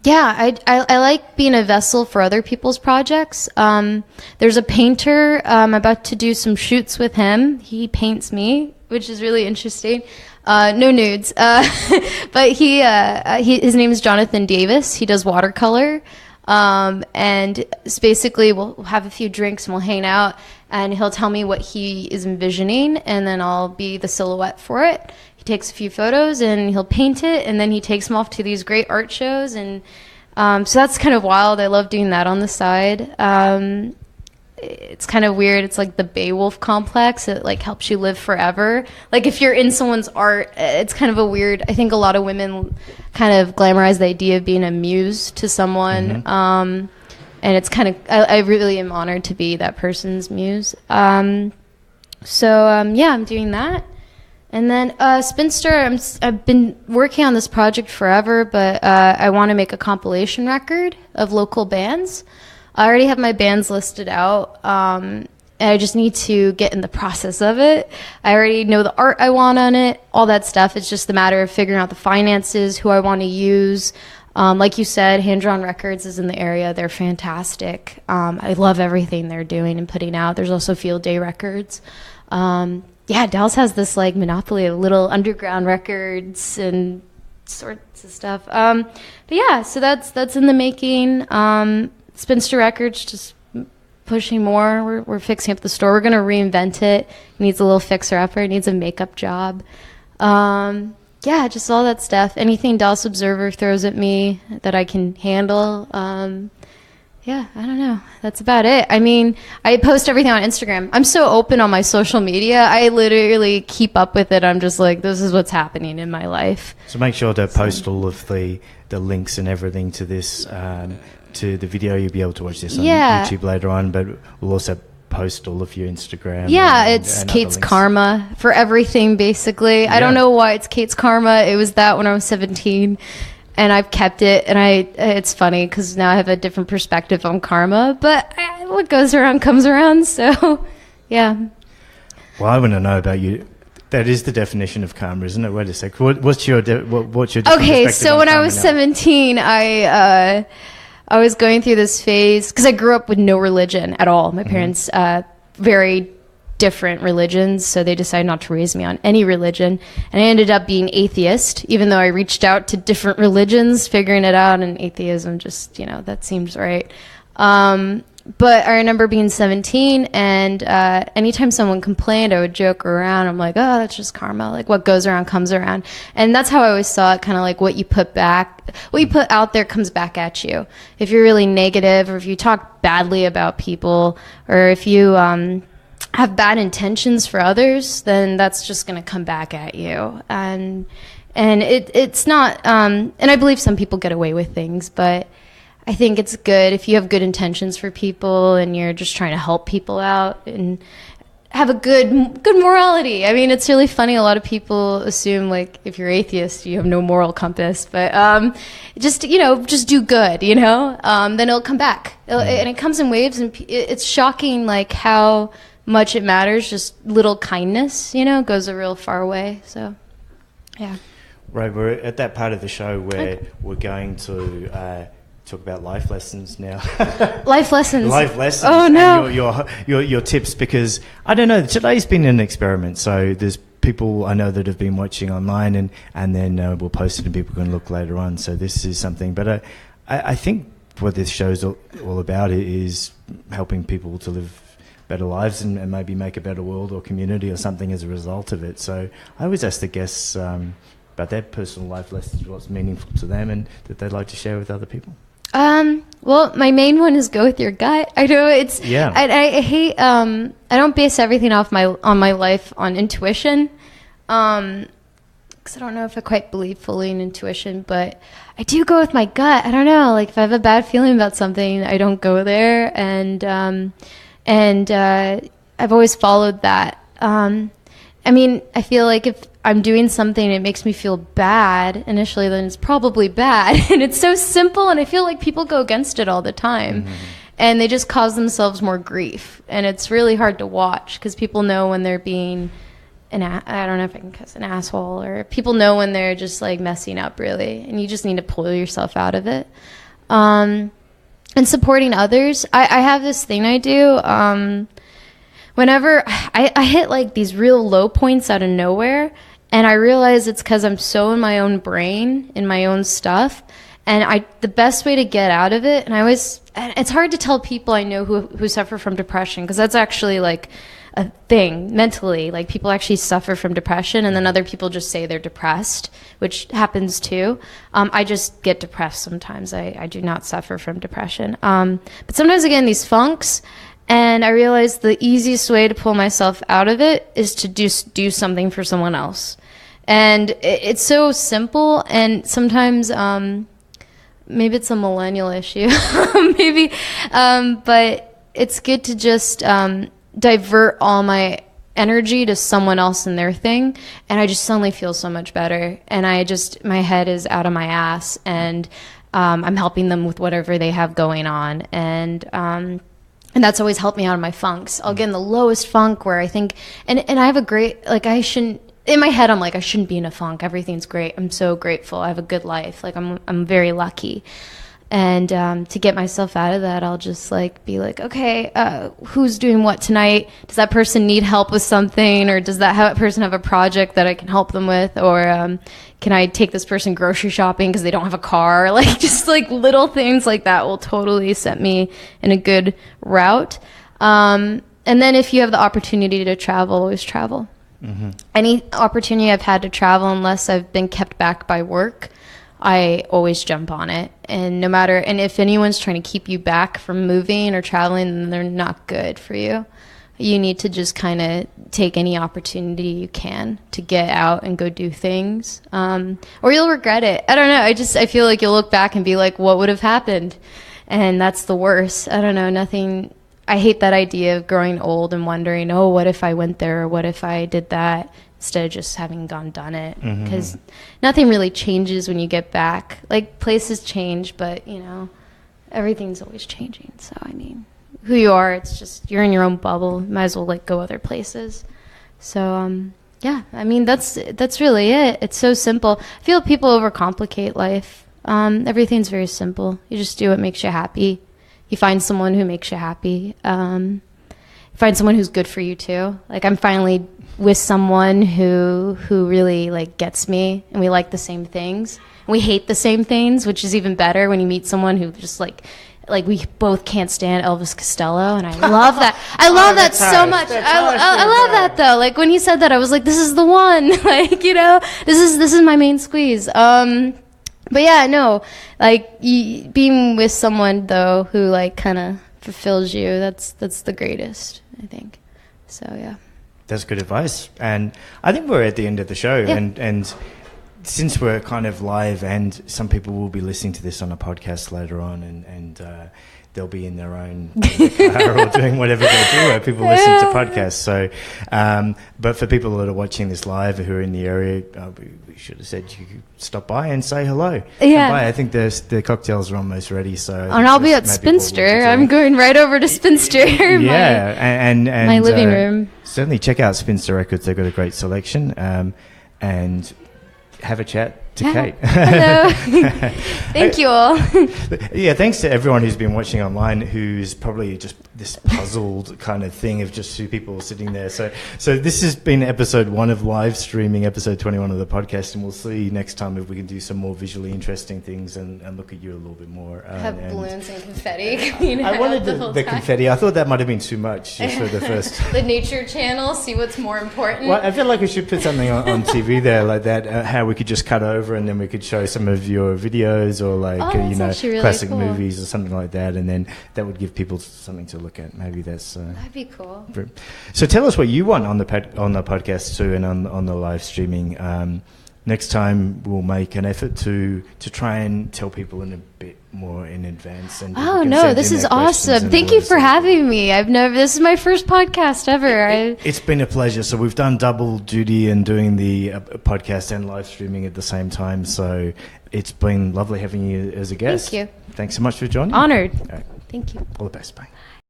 like being a vessel for other people's projects. There's a painter. I'm about to do some shoots with him. He paints me, which is really interesting. No nudes. But his name is Jonathan Davis. He does watercolor. And it's basically we'll have a few drinks and we'll hang out, and he'll tell me what he is envisioning, and then I'll be the silhouette for it. He takes a few photos and he'll paint it, and then he takes them off to these great art shows. And so that's kind of wild. I love doing that on the side. It's kind of weird. It's like the Beowulf complex. It like helps you live forever. Like if you're in someone's art, it's kind of a weird, I think a lot of women kind of glamorize the idea of being a muse to someone. And it's kind of, I really am honored to be that person's muse. I'm doing that. And then Spinster, I've been working on this project forever, but I want to make a compilation record of local bands. I already have my bands listed out, I just need to get in the process of it. I already know the art I want on it, all that stuff. It's just a matter of figuring out the finances, who I want to use. Like you said, Hand Drawn Records is in the area. They're fantastic. I love everything they're doing and putting out. There's also Field Day Records. Dallas has this like monopoly of little underground records and sorts of stuff. So that's in the making. Spinster Records just pushing more. We're fixing up the store. We're gonna reinvent it. It needs a little fixer upper. It needs a makeup job. Just all that stuff. Anything Dallas Observer throws at me that I can handle. I don't know. That's about it. I mean, I post everything on Instagram. I'm so open on my social media. I literally keep up with it. I'm just like, this is what's happening in my life. So make sure to post all of the links and everything to this, to the video. You'll be able to watch this on YouTube later on, but we'll also post all of your Instagram. It's Kate's Karma for everything, basically. Yeah. I don't know why it's Kate's Karma. It was that when I was 17. And I've kept it, and it's funny because now I have a different perspective on karma, but what goes around comes around, so, yeah. Well, I want to know about you. That is the definition of karma, isn't it? Wait a sec. What's your different Okay, so when I was 17, I was going through this phase, because I grew up with no religion at all. My parents, very different religions, so they decided not to raise me on any religion, and I ended up being atheist, even though I reached out to different religions, figuring it out, and atheism just, that seems right. But I remember being 17, and anytime someone complained, I would joke around. I'm like, oh, that's just karma. Like, what goes around comes around. And that's how I always saw it, kind of like what you put out there comes back at you. If you're really negative, or if you talk badly about people, or if you have bad intentions for others, then that's just going to come back at you. And it's not, and I believe some people get away with things, but I think it's good if you have good intentions for people and you're just trying to help people out and have a good morality. I mean, it's really funny. A lot of people assume, like, if you're atheist, you have no moral compass, but just do good, then it'll come back. And it comes in waves, and it's shocking, like, how much it matters. Just little kindness, goes a real far way. So, yeah. Right, we're at that part of the show where we're going to talk about life lessons now. Life lessons. Oh no! And your tips, because I don't know. Today's been an experiment. So there's people I know that have been watching online, and then we'll post it and people can look later on. So this is something. But I think what this show's all about is helping people to live better lives and maybe make a better world or community or something as a result of it. So I always ask the guests about their personal life lessons, what's meaningful to them and that they'd like to share with other people. Well, my main one is go with your gut. I know it's, I hate, I don't base everything on my life on intuition. Because I don't know if I quite believe fully in intuition, but I do go with my gut. I don't know, like if I have a bad feeling about something, I don't go there. And I've always followed that. I mean, I feel like if I'm doing something and it makes me feel bad initially, then it's probably bad. And it's so simple, and I feel like people go against it all the time. Mm-hmm. And they just cause themselves more grief. And it's really hard to watch because people know when they're being I don't know if I can cuss, an asshole, or people know when they're just like messing up, really. And you just need to pull yourself out of it. And supporting others. I have this thing I do. Whenever I hit like these real low points out of nowhere, and I realize it's because I'm so in my own brain, in my own stuff, and the best way to get out of it, it's hard to tell people I know who suffer from depression, because that's actually like a thing mentally. Like people actually suffer from depression, and then other people just say they're depressed, which happens too. I just get depressed sometimes. I do not suffer from depression. But sometimes I get in these funks, and I realized the easiest way to pull myself out of it is to just do something for someone else. And it's so simple, and sometimes maybe it's a millennial issue, maybe, but it's good to just divert all my energy to someone else and their thing, and I just suddenly feel so much better, and my head is out of my ass, and I'm helping them with whatever they have going on, and And that's always helped me out of my funks. I'll get in the lowest funk where I think, and I have a great, like, I shouldn't, in my head, I'm like, I shouldn't be in a funk. Everything's great. I'm so grateful. I have a good life. Like, I'm very lucky. And to get myself out of that, I'll just like be like, okay, who's doing what tonight? Does that person need help with something, or does that person have a project that I can help them with, or can I take this person grocery shopping because they don't have a car? Like, just like little things like that will totally set me in a good route. And then if you have the opportunity to travel, always travel. Mm-hmm. Any opportunity I've had to travel, unless I've been kept back by work, I always jump on it. And no matter, and if anyone's trying to keep you back from moving or traveling, then they're not good for you. You need to just kind of take any opportunity you can to get out and go do things, or you'll regret it. I don't know. I feel like you'll look back and be like, what would have happened? And that's the worst. I don't know. Nothing. I hate that idea of growing old and wondering, oh, what if I went there? Or what if I did that? Instead of just having done it, because nothing really changes when you get back. Like, places change, but you know, everything's always changing. So I mean, who you are, it's just you're in your own bubble. Might as well like go other places. So yeah, I mean that's really it. It's so simple. I feel people overcomplicate life. Everything's very simple. You just do what makes you happy. You find someone who makes you happy. Find someone who's good for you too. Like, I'm finally with someone who really like gets me, and we like the same things. And we hate the same things, which is even better when you meet someone who just like we both can't stand Elvis Costello, and I love that. I love that so much. I love that though. Like, when he said that, I was like, this is the one. Like, you know, this is my main squeeze. But yeah, no, like being with someone though who like kind of fulfills you, that's the greatest, I think. So yeah. That's good advice. And I think we're at the end of the show. Yeah. And since we're kind of live, and some people will be listening to this on a podcast later on, and they'll be in their own car or doing whatever they do where people listen to podcasts. So, but for people that are watching this live who are in the area, we should have said you could stop by and say hello. Yeah. I think the cocktails are almost ready. So, and I'll be at Spinster. I'm going right over to Spinster. Yeah, and my living room. Certainly check out Spinster Records. They've got a great selection, and have a chat to Kate. Hello. Thank you all. Yeah, thanks to everyone who's been watching online, who's probably just this puzzled kind of thing of just two people sitting there. So this has been episode 1 of live streaming, episode 21 of the podcast, and we'll see next time if we can do some more visually interesting things and look at you a little bit more. Have balloons and confetti. I wanted the confetti. I thought that might have been too much just for the first. The Nature Channel, see what's more important. Well, I feel like we should put something on TV there like that, how we could just cut over and then we could show some of your videos or like really classic cool. movies or something like that, and then that would give people something to look at. Maybe that's that'd be cool. So tell us what you want on the podcast too, and on the live streaming. Next time we'll make an effort to try and tell people in a bit more in advance. And this is awesome! Thank you for having me. This is my first podcast ever. It's been a pleasure. So we've done double duty and doing the podcast and live streaming at the same time. So it's been lovely having you as a guest. Thank you. Thanks so much for joining. Honored. Right. Thank you. All the best. Bye.